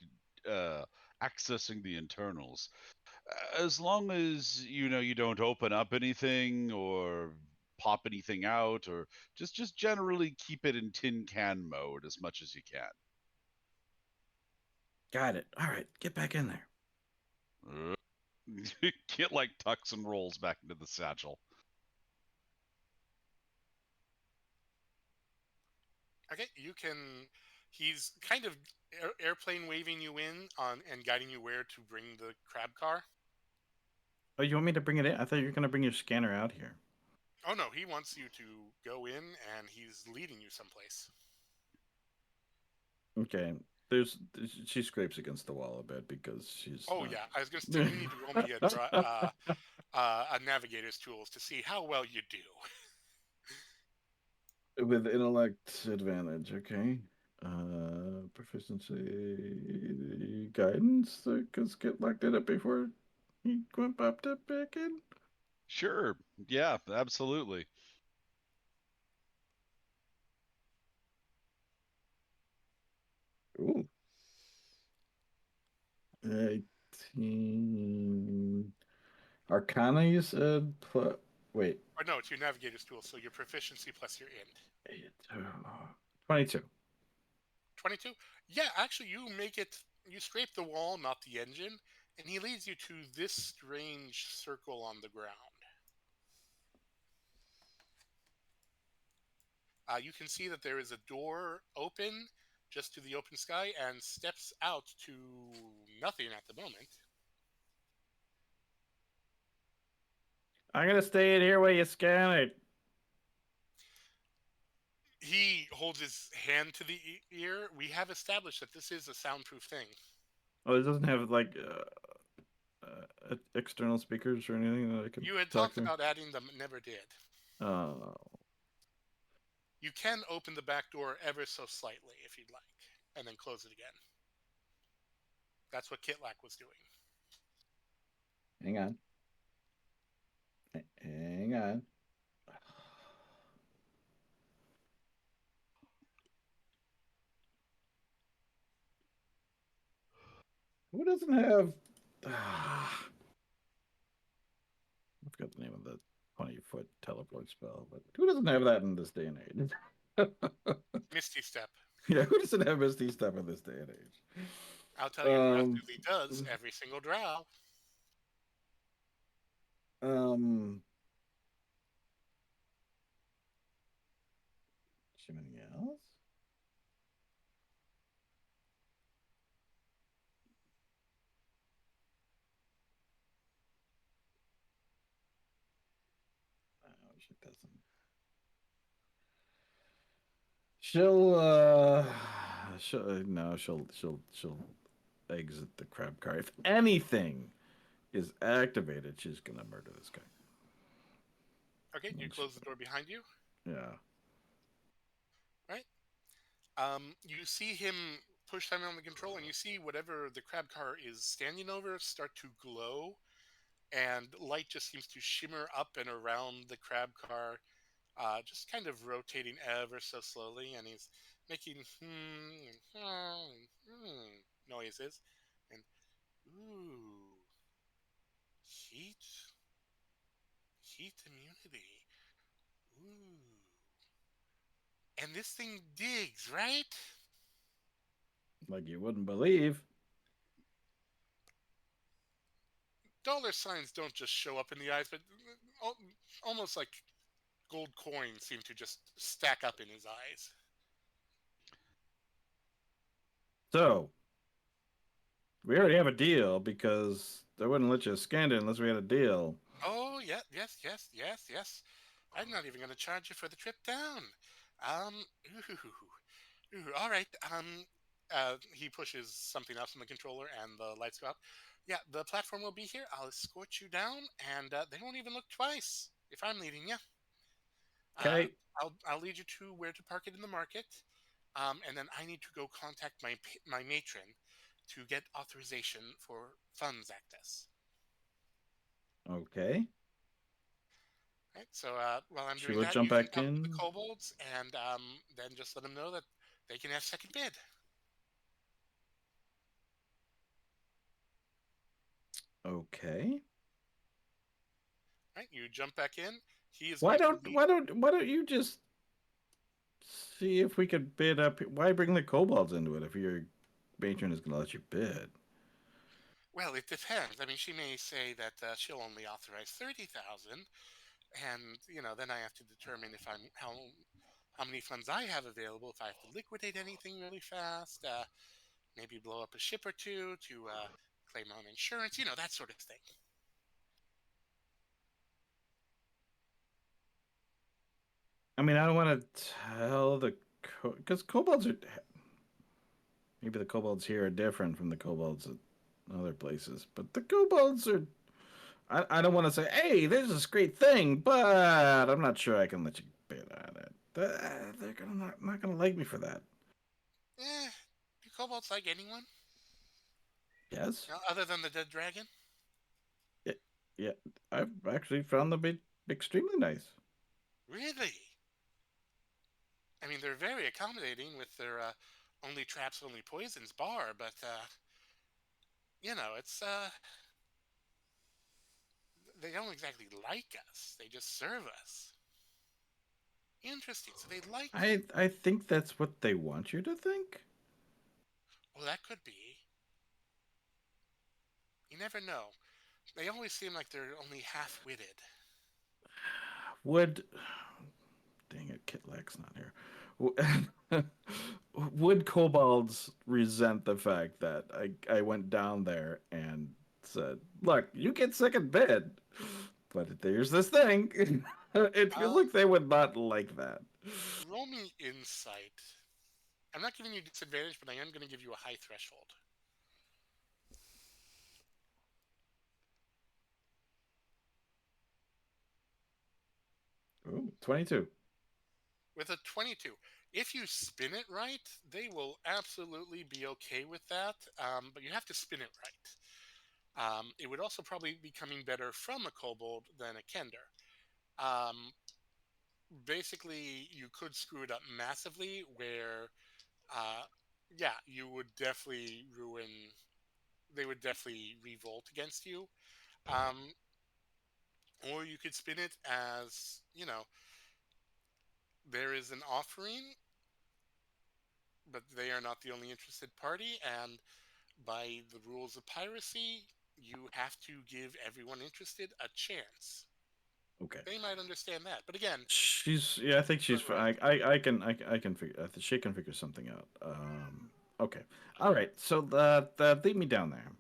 uh, accessing the internals. As long as you don't open up anything or pop anything out, or just generally keep it in tin can mode as much as you can. Got it. All right, get back in there. Uh, Get like tucks and rolls back into the satchel. Okay, you can. He's kind of airplane waving you in on and guiding you where to bring the crab car. Oh, you want me to bring it in? I thought you were going to bring your scanner out here. Oh no, he wants you to go in and he's leading you someplace. Okay. She scrapes against the wall a bit because she's Oh not. yeah, I was going to say you need to roll me a navigator's tools to see how well you do. With intellect advantage, okay. Proficiency guidance, because get locked in it before he popped up back in. Sure. Yeah, absolutely. Ooh. 18. Arcana, you said? Wait. Or no, it's your navigator's tools, so your proficiency plus your int. 22. 22? Yeah, actually, you make it. You scrape the wall, not the engine, and he leads you to this strange circle on the ground. You can see that there is a door open just to the open sky and steps out to nothing at the moment. I'm going to stay in here while you scan it. He holds his hand to the ear. We have established that this is a soundproof thing. Oh, it doesn't have like external speakers or anything that I could You had talk talked to? about adding them, never did. Oh. You can open the back door ever so slightly if you'd like, and then close it again. That's what Kitlak was doing. Hang on. Hang on. Who doesn't have. I forgot the name of the 20-foot teleport spell, but who doesn't have that in this day and age? Misty Step. Yeah, who doesn't have Misty Step in this day and age? I'll tell you who Um, absolutely does every single drow. um, Somebody else? Oh, she doesn't. she'll no, she'll exit the crab car. If anything is activated, she's gonna murder this guy. Okay, you And close the door behind you, yeah. right? You see him push down on the control, and you see whatever the crab car is standing over start to glow, and light just seems to shimmer up and around the crab car, just kind of rotating ever so slowly, and he's making and noises, and ooh, heat, heat immunity, ooh, and this thing digs, right? Like you wouldn't believe. Dollar signs don't just show up in the eyes, but almost like gold coins seem to just stack up in his eyes. So we already have a deal because they wouldn't let you scan it unless we had a deal. Oh, yeah, yes, yes, yes, yes. I'm not even going to charge you for the trip down. Um, all right. He pushes something else on the controller, and the lights go up. Yeah, the platform will be here. I'll escort you down, and they won't even look twice if I'm leading you. Uh, Okay. I'll lead you to where to park it in the market, and then I need to go contact my matron to get authorization for funds access. Okay. Right. So while I'm She doing will that, jump you can back talk to the in. kobolds, and then just let them know that they can have second bid. Okay. Right. You jump back in. He is Why going to don't lead. why don't why don't you just see if we could bid up? Why bring the kobolds into it if your matron is going to let you bid? Well, it depends. I mean, she may say that she'll only authorize 30,000, and then I have to determine if I'm how many funds I have available. If I have to liquidate anything really fast, maybe blow up a ship or two to claim on insurance. That sort of thing. I mean, I don't want to tell the because kobolds are maybe the kobolds here are different from the kobolds at other places, but the kobolds are. I don't want to say, hey, there's this great thing, but I'm not sure I can let you bid on it. They're gonna not gonna like me for that. Do kobolds like anyone? Yes. Other than the dead dragon? Yeah. Yeah. I've actually found them extremely nice. Really? I mean, they're very accommodating with their only traps, only poisons bar, but it's they don't exactly like us. They just serve us. Interesting. So they like you. I think that's what they want you to think. Well, that could be. You never know. They always seem like they're only half-witted. Would dang it, Kitlak's not here. Would kobolds resent the fact that I went down there and said, "Look, you get second bid, but there's this thing." It feels Um, like they would not like that. roll me insight. I'm not giving you disadvantage, but I am going to give you a high threshold. Ooh, 22. With a 22, if you spin it right, they will absolutely be okay with that. But you have to spin it right. It would also probably be coming better from a kobold than a kender. Um, Basically, you could screw it up massively, where, uh, yeah, you would definitely ruin. They would definitely revolt against you. Um, or you could spin it as, there is an offering, but they are not the only interested party, and by the rules of piracy, you have to give everyone interested a chance. Okay. They might understand that, but again, She's yeah, I think do she's it right. I can figure she can figure something out. Okay. All right. So the lead me down there.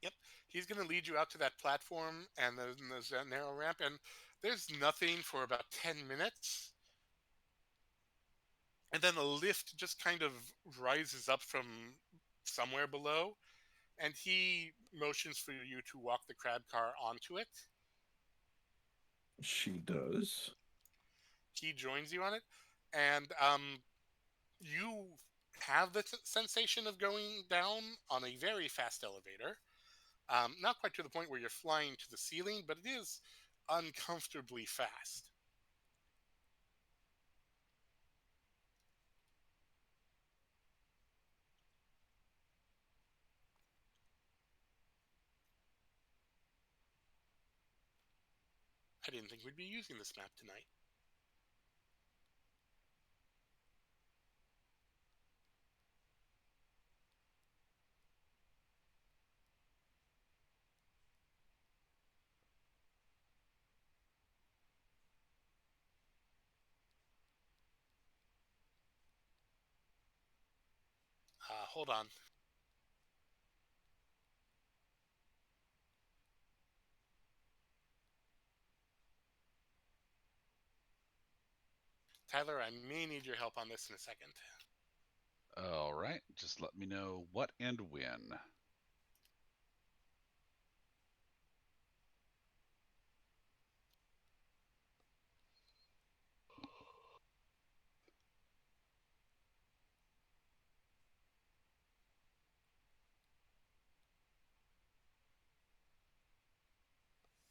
Yep, he's going to lead you out to that platform, and there's that narrow ramp, and there's nothing for about 10 minutes, and then a lift just kind of rises up from somewhere below, and he motions for you to walk the crab car onto it. She does. He joins you on it, and you have the sensation of going down on a very fast elevator. Not quite to the point where you're flying to the ceiling, but it is uncomfortably fast. I didn't think we'd be using this map tonight. Hold on. Tyler, I may need your help on this in a second. All right, just let me know what and when.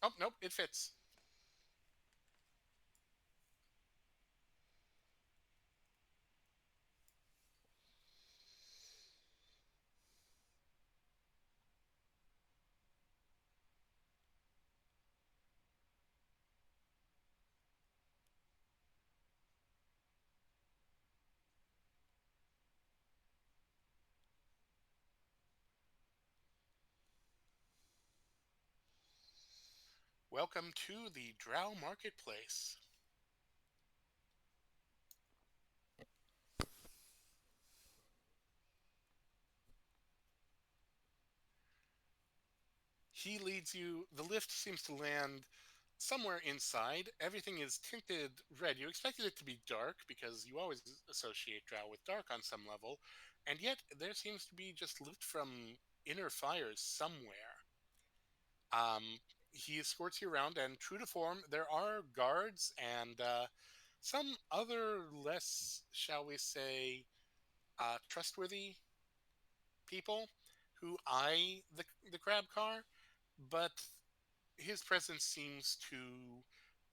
Oh, nope, it fits. Welcome to the Drow Marketplace. He leads you. The lift seems to land somewhere inside. Everything is tinted red. You expected it to be dark because you always associate Drow with dark on some level, and yet there seems to be just loot from inner fires somewhere. Um, he escorts you around, and true to form, there are guards and some other less, shall we say, trustworthy people who eye the crab car, but his presence seems to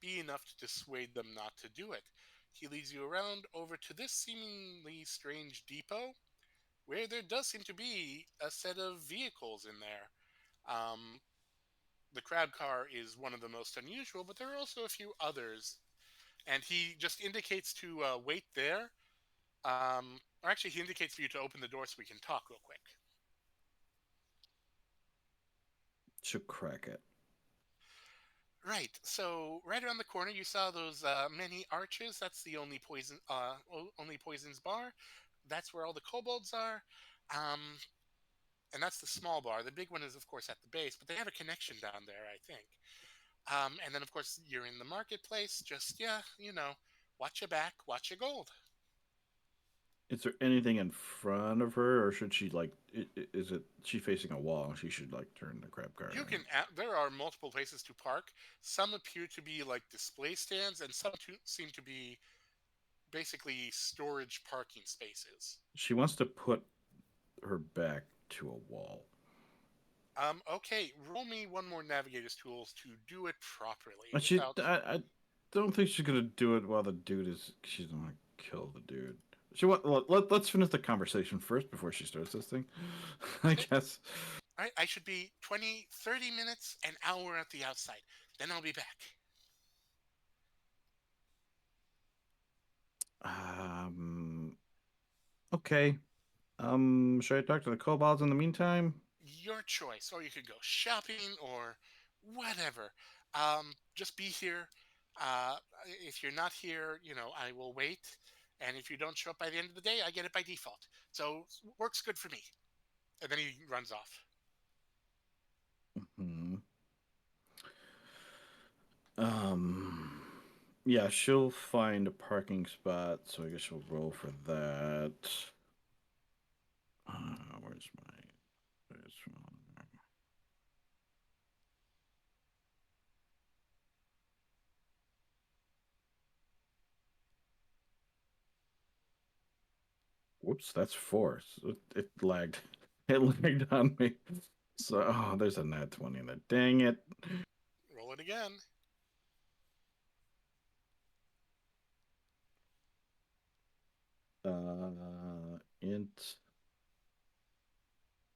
be enough to dissuade them not to do it. He leads you around over to this seemingly strange depot where there does seem to be a set of vehicles in there. Um, the crab car is one of the most unusual, but there are also a few others. And he just indicates to wait there. Or actually, he indicates for you to open the door so we can talk real quick. She'll crack it. Right. So right around the corner, you saw those many arches. That's the only only poisons bar. That's where all the kobolds are. Um, and that's the small bar. The big one is, of course, at the base, but they have a connection down there, I think. And then, of course, you're in the marketplace. Just yeah, watch your back, watch your gold. Is there anything in front of her, or should she like? Is it she facing a wall? She should like turn the crab car You around. can. There are multiple places to park. Some appear to be like display stands, and some seem to be basically storage parking spaces. She wants to put her back to a wall. Okay, roll me one more navigator's tools to do it properly And without. I don't think she's gonna do it while the dude is. She doesn't want to kill the dude. She want. Let's finish the conversation first before she starts this thing. I Okay, guess. all right, I should be 20, 30 minutes, an hour at the outside. Then I'll be back. Um. Okay. Should I talk to the kobolds in the meantime? Your choice, or you could go shopping or whatever. Just be here. If you're not here, I will wait. And if you don't show up by the end of the day, I get it by default. So works good for me. And then he runs off. Hmm. Um. Yeah, she'll find a parking spot, so I guess she'll roll for that. Where's my? Where's Whoops, that's four. So it lagged. It lagged on me. So, oh, there's a nat 20 in there. Dang it. Roll it again. Int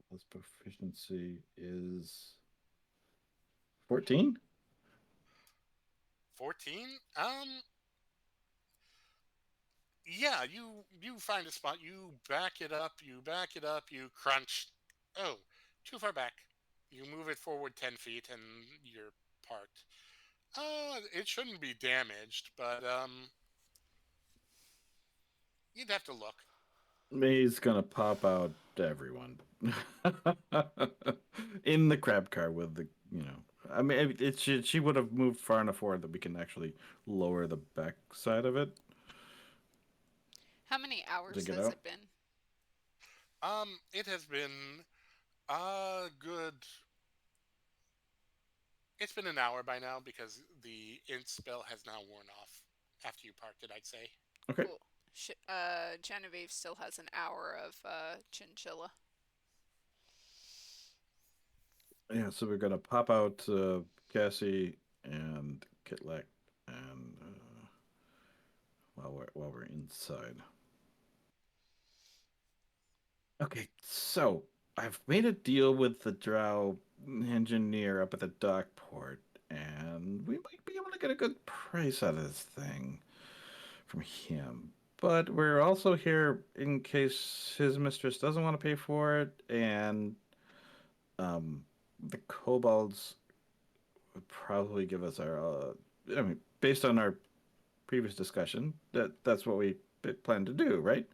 plus proficiency is 14. 14. Yeah, you find a spot, you back it up, you back it up, you crunch. Oh, too far back. You move it forward 10 feet and you're parked. It shouldn't be damaged, but you'd have to look. May's gonna pop out everyone in the crab car with the, I mean, she would have moved far enough forward that we can actually lower the back side of it How many to hours get has out. it been? It has been a good. It's been an hour by now because the int spell has now worn off after you parked it, I'd say. Okay. Cool. Genevieve still has an hour of chinchilla. Yeah, so we're gonna pop out Cassie and Kitlek, and while we're inside. Okay, so I've made a deal with the Drow engineer up at the dock port, and we might be able to get a good price out of this thing from him. But we're also here in case his mistress doesn't want to pay for it, and um, the kobolds would probably give us our. I mean, based on our previous discussion, that's what we plan to do, right?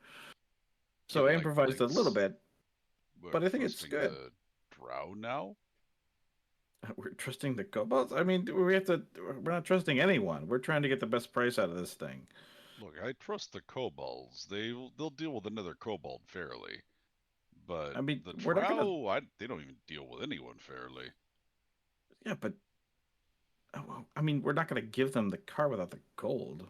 So I Kidlak improvised a little thinks bit, we're but I think it's trusting good. the drow now. We're trusting the kobolds. I mean, we have to. We're not trusting anyone. We're trying to get the best price out of this thing. Look, I trust the kobolds. They'll deal with another kobold fairly, but I mean, the we're not gonna. drow, they don't even deal with anyone fairly. Yeah, but I mean, we're not gonna give them the car without the gold,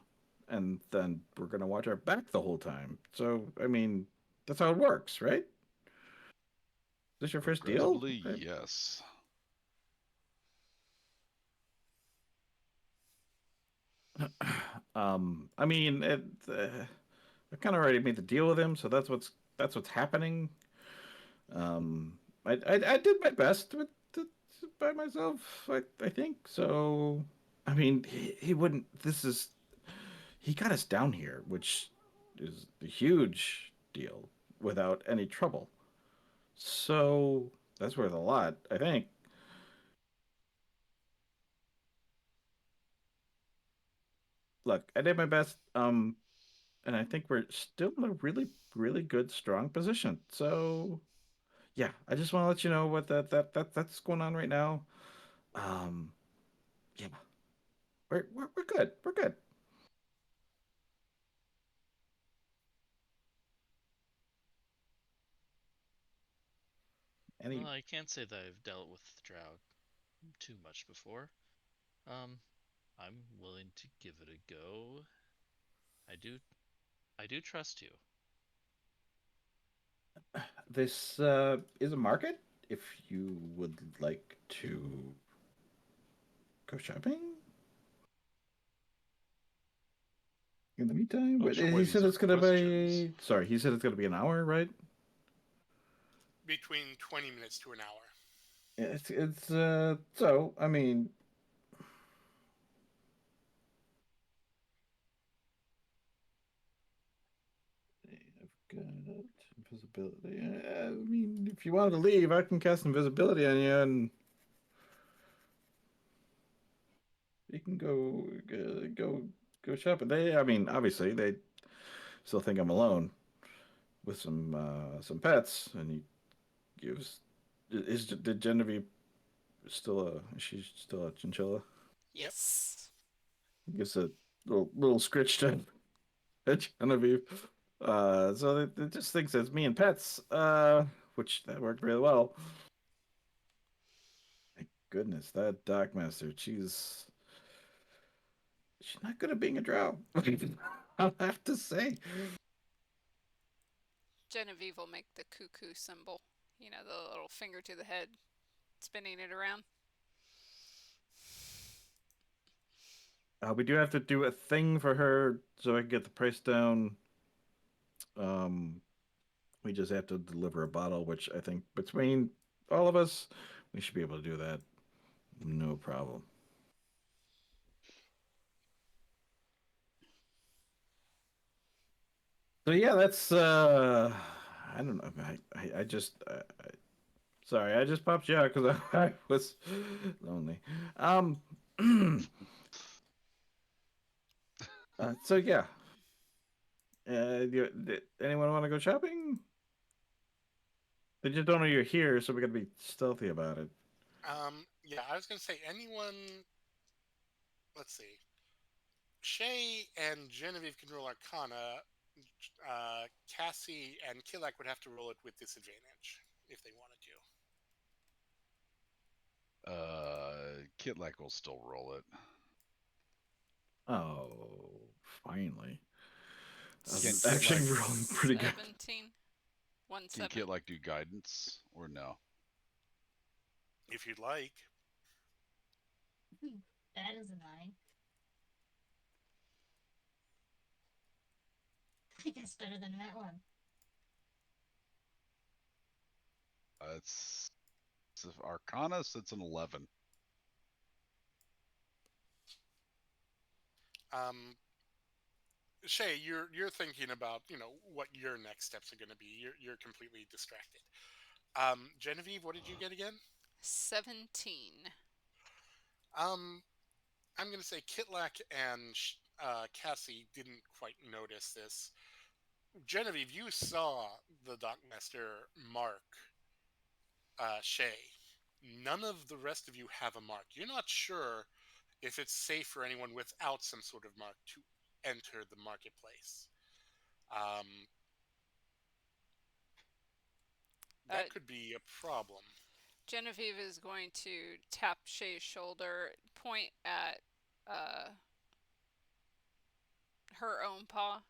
and then we're gonna watch our back the whole time. So, I mean, that's how it works, right? Is this your first deal? Regrettably, yes. I mean, I kind of already made the deal with him, so that's what's happening. I did my best by myself. I think so. I mean, he wouldn't. He got us down here, which is a huge deal without any trouble. So that's worth a lot, I think. Look, I did my best. And I think we're still in a really, really good, strong position. So yeah, I just want to let you know what that's going on right now. Um, yeah, we're good. We're good. Any Well, I can't say that I've dealt with drow too much before. Um, I'm willing to give it a go. I do, I do trust you. This is a market. If you would like to go shopping in the meantime, Not sure why he these said are it's gonna questions. be. Sorry, he said it's gonna be an hour, right? Between 20 minutes to an hour. It's so I mean, I've got invisibility. I mean, if you wanted to leave, I can cast invisibility on you, and you can go shopping. I mean, obviously, they still think I'm alone with some pets, and he gives. Did Genevieve still a? Is she still a chinchilla? Yep. Yes. He gives a little scritch to Genevieve. So it just thinks it's me and pets, which that worked really well. Thank goodness that Dockmaster, she's not good at being a drow. I'll have to say. Genevieve will make the cuckoo symbol. You know, the little finger to the head, spinning it around. We do have to do a thing for her so I can get the price down. Um, we just have to deliver a bottle, which I think between all of us, we should be able to do that. No problem. So yeah, that's I don't know. I just sorry, I just popped you out because I was lonely. Um, so yeah, anyone want to go shopping? They just don't know you're here, so we got to be stealthy about it. Yeah, I was gonna say anyone. Let's see. Shay and Genevieve can roll Arcana. Cassie and Kilak would have to roll it with disadvantage if they wanted to. Kitlek will still roll it. Oh, finally. I Can was actually Kitlek rolling pretty good. 17. 1 can 7. Kitlek do guidance or no? If you'd like. That is annoying. I guess better than that one. It's Arcana, so it's an 11. Um, Shay, you're thinking about what your next steps are going to be. You're completely distracted. Genevieve, what did you get again? 17. Um, I'm going to say Kitlak and Cassie didn't quite notice this. Genevieve, you saw the Dockmaster mark Shay. None of the rest of you have a mark. You're not sure if it's safe for anyone without some sort of mark to enter the marketplace. Um, Uh, that could be a problem. Genevieve is going to tap Shay's shoulder, point at uh, her own paw,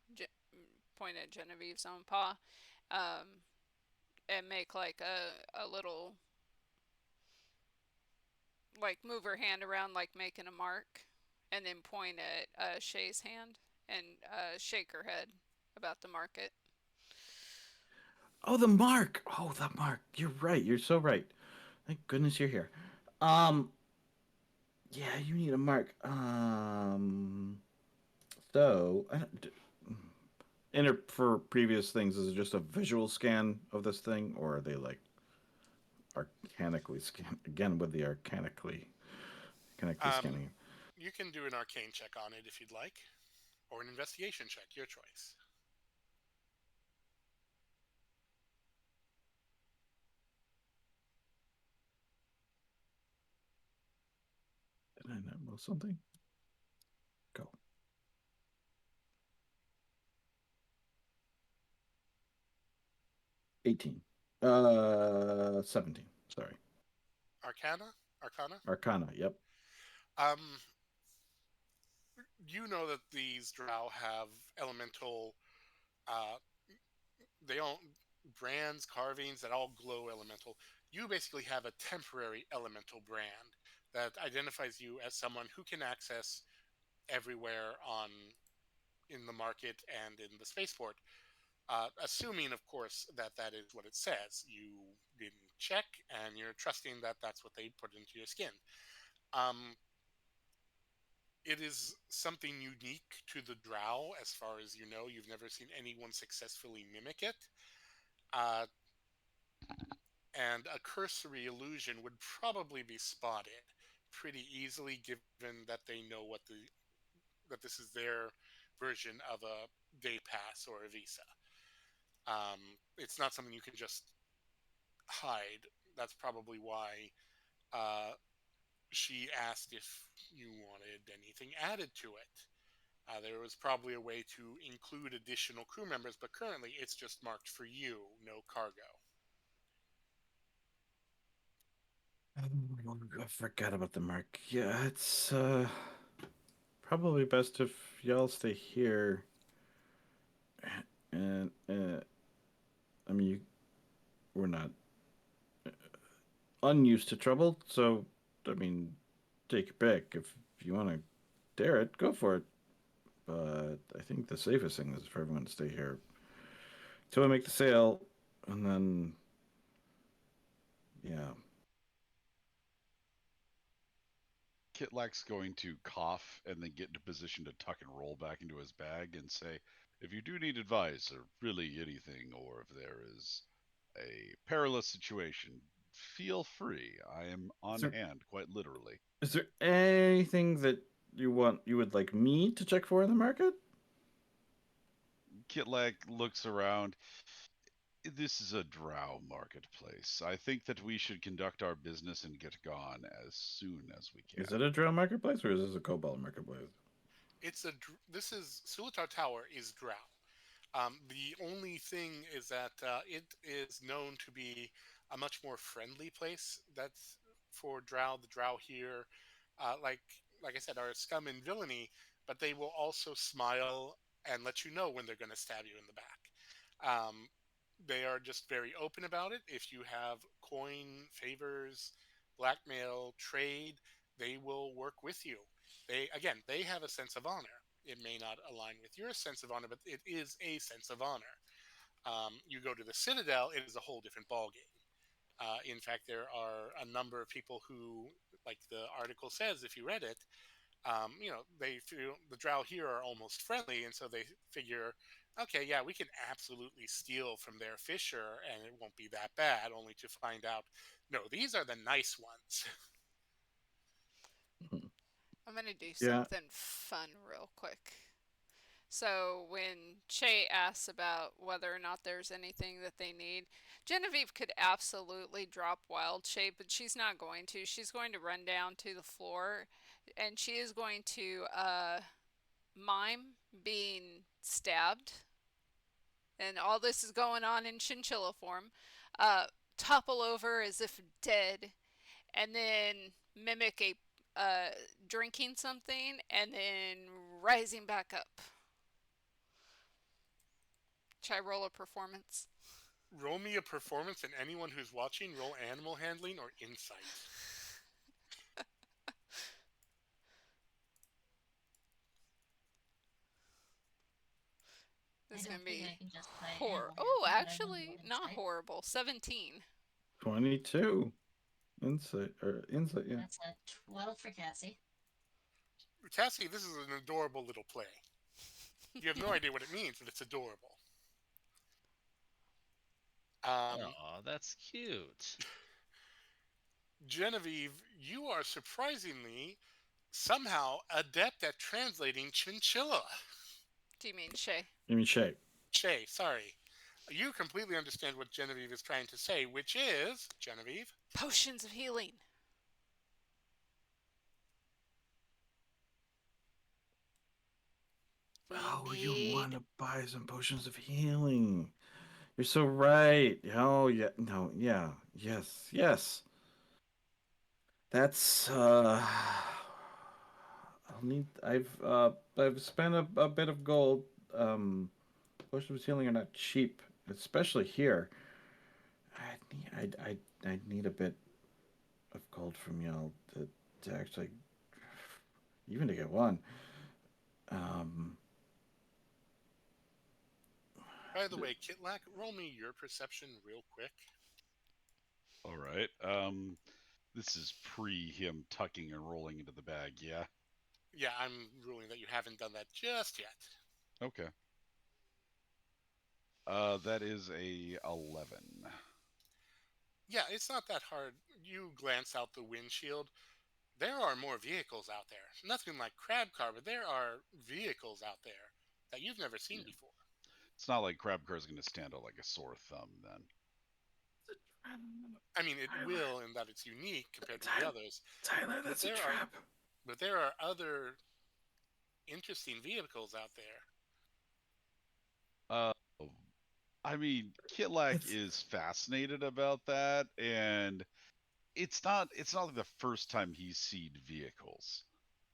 point at Genevieve's own paw, um, and make like a little, like move her hand around, like making a mark, and then point at Shay's hand and shake her head about the market. Oh, the mark. Oh, the mark. You're right. You're so right. Thank goodness you're here. Um, yeah, you need a mark. So, for previous things, is it just a visual scan of this thing, or are they like arcanically scan again with the arcanically Um, scanning? you can do an arcane check on it if you'd like, or an investigation check, your choice. Did I not roll something? Go. 18. 17. Sorry. Arcana. Arcana. Yep. Um, you know that these drow have elemental. Uh, they all brands, carvings that all glow elemental. You basically have a temporary elemental brand that identifies you as someone who can access everywhere on in the market and in the spaceport. Assuming, of course, that that is what it says. You didn't check, and you're trusting that that's what they put into your skin. Um, it is something unique to the drow, as far as you know. You've never seen anyone successfully mimic it. Uh, and a cursory illusion would probably be spotted pretty easily, given that they know that this is their version of a day pass or a visa. It's not something you can just hide. That's probably why uh, she asked if you wanted anything added to it. There was probably a way to include additional crew members, but currently it's just marked for you, no cargo. I forgot about the mark. Yeah, it's probably best if y'all stay here. And I mean, we're not unused to trouble, so I mean, take your pick. If you want to dare it, go for it. But I think the safest thing is for everyone to stay here till we make the sale, and then yeah. Kitlak's going to cough and then get into position to tuck and roll back into his bag and say, if you do need advice or really anything, or if there is a perilous situation, feel free. I am Is on there hand, quite literally. is there anything that you would like me to check for in the market? Kitlak looks around. This is a drow marketplace. I think that we should conduct our business and get gone as soon as we Is can. it a drow marketplace or is this a cobalt marketplace? This is Sulatar Tower is Drow. The only thing is that it is known to be a much more friendly place. That's for Drow. The Drow here, like I said, are scum and villainy, but they will also smile and let you know when they're going to stab you in the back. Um, they are just very open about it. If you have coin, favors, blackmail, trade, they will work with you. They have a sense of honor. It may not align with your sense of honor, but it is a sense of honor. You go to the Citadel, it is a whole different ballgame. In fact, there are a number of people who, like the article says, if you read it, they feel the Drow here are almost friendly, and so they figure, okay, yeah, we can absolutely steal from their fisher, and it won't be that bad. Only to find out, no, these are the nice ones. I'm gonna do Yeah. something fun real quick. So when Shay asks about whether or not there's anything that they need, Genevieve could absolutely drop Wild Shape, but she's not going to. She's going to run down to the floor, and she is going to mime being stabbed, and all this is going on in chinchilla form. Uh, Topple over as if dead, and then mimic a uh, drinking something, and then rising back up. Should I roll a performance? Roll me a performance, and anyone who's watching, roll animal handling or insight. I This is gonna don't think be I can justify horror. animal Oh, handling, but I will roll actually, not insight. horrible. 17. 22 insight. Yeah. That's a 12 for Cassie. Cassie, this is an adorable little play. You have no idea what it means, but it's adorable. Um, Oh, that's cute. Genevieve, you are surprisingly somehow adept at translating chinchilla. Do you mean Shay? I mean, Shay. Shay, sorry. You completely understand what Genevieve is trying to say, which is, Genevieve, Potions of healing. We Oh, you want need. to buy some potions of healing? You're so right. Oh yeah, no, yeah, yes. That's I'll need. I've spent a bit of gold. Potions of healing are not cheap, especially here. I'd need a bit of gold from y'all to actually even to get one. Um, by the way, Kitlak, roll me your perception real quick. All right. This is pre him tucking and rolling into the bag, yeah? Yeah, I'm ruling that you haven't done that just yet. Okay. That is a 11. Yeah, it's not that hard. You glance out the windshield. There are more vehicles out there. Nothing like Crab Car, but there are vehicles out there that you've never seen Yeah. before. It's not like Crabcar's going to stand out like a sore thumb then. I mean, it Tyler, will in that it's unique compared to the Tyler, others, Tyler, but that's a there are trap. but there are other interesting vehicles out there. Uh, I mean, Kitlak It's is fascinated about that, and it's not like the first time he's seen vehicles.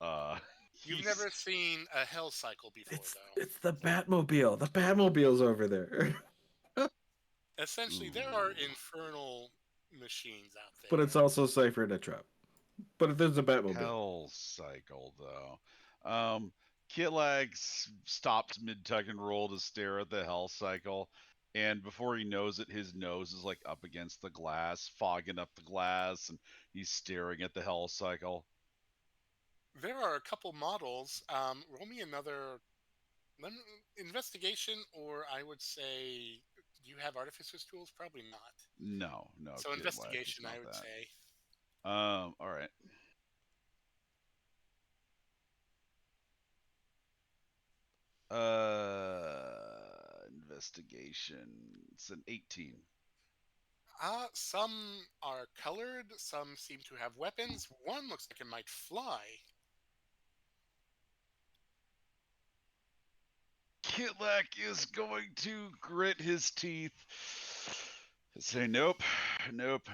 Uh, You've he's never seen a hell cycle before, it's though. it's the Batmobile. The Batmobile's over there. Essentially, there are ooh, infernal machines out But there. it's also safer in a trap. But if there's a Batmobile. hell cycle though. Um, Kitlak stops mid tug and roll to stare at the hell cycle, and before he knows it, his nose is like up against the glass, fogging up the glass, and he's staring at the hell cycle. There are a couple models. Roll me another investigation, or I would say, do you have artificer's tools? Probably not. No, So Kitlak is investigation, I not would that. say. All right. Investigation. It's an 18. Some are colored. Some seem to have weapons. One looks like it might fly. Kitlak is going to grit his teeth. Say nope,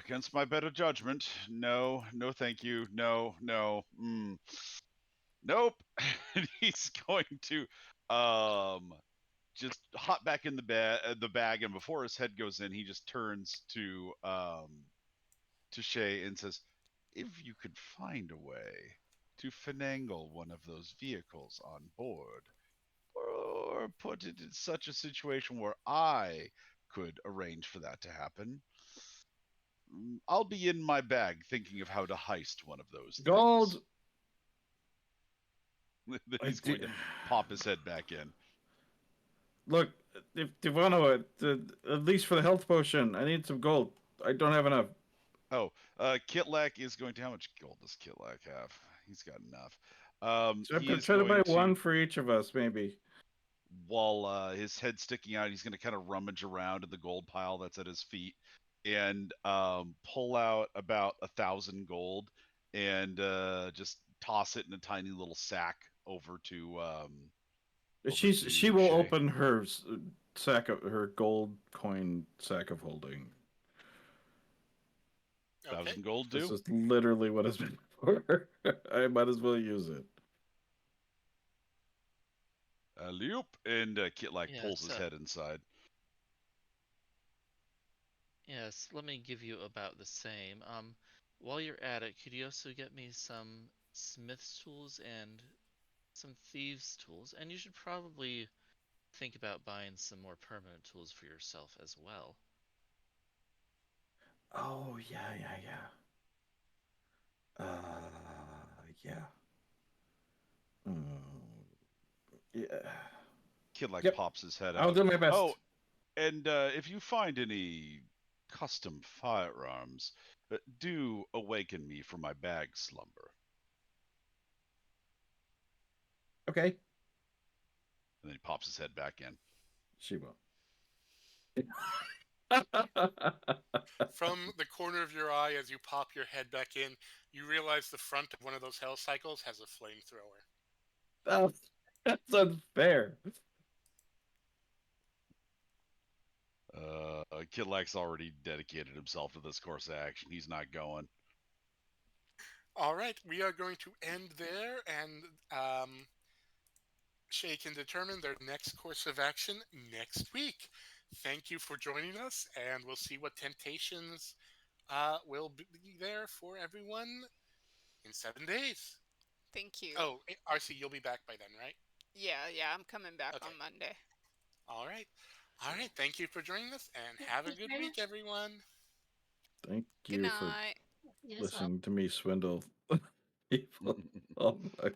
against my better judgment. No, thank you. Nope. And he's going to um just hop back in the bag, and before his head goes in, he just turns to Shay and says, "If you could find a way to finagle one of those vehicles on board, or put it in such a situation where I could arrange for that to happen, I'll be in my bag thinking of how to heist one of those things." Gold. Then I he's do. going to pop his head back in. Look, if you want to, at least for the health potion, I need some gold. I don't have enough. Oh, Kitlak is going to. How much gold does Kitlak have? He's got enough. So I'm He gonna is try to buy going one to, for each of us, maybe. while his head sticking out, he's going to kind of rummage around in the gold pile that's at his feet, and pull out about 1,000 gold, and just toss it in a tiny little sack over She to will Shay. open her sack of her gold coin sack of holding. Okay. 1,000 gold This do. is literally what it's been for. I might as well use it. Loop, and Kitlak pulls Yes, his head inside. yes. Let me give you about the same. While you're at it, could you also get me some smith's tools and some thieves' tools? And you should probably think about buying some more permanent tools for yourself as well. Oh yeah. Yeah. Mm, yeah. Kidlak Yep. pops his head I'll out. do my Oh, best. and if you find any custom firearms, do awaken me from my bag slumber. Okay. And then he pops his head back in. She will. From the corner of your eye, as you pop your head back in, you realize the front of one of those hell cycles has a flamethrower. That's unfair. Kidlak's already dedicated himself to this course of action. He's not going. All right, we are going to end there, and Shay can determine their next course of action next week. Thank you for joining us, and we'll see what temptations will be there for everyone in 7 days. Thank you. Oh, RC, you'll be back by then, right? Yeah, I'm coming back Okay. on Monday. All right. All right. Thank you for joining us, and have a good week, everyone. Thank Good you for night. You as well. listening to me swindle people. Oh my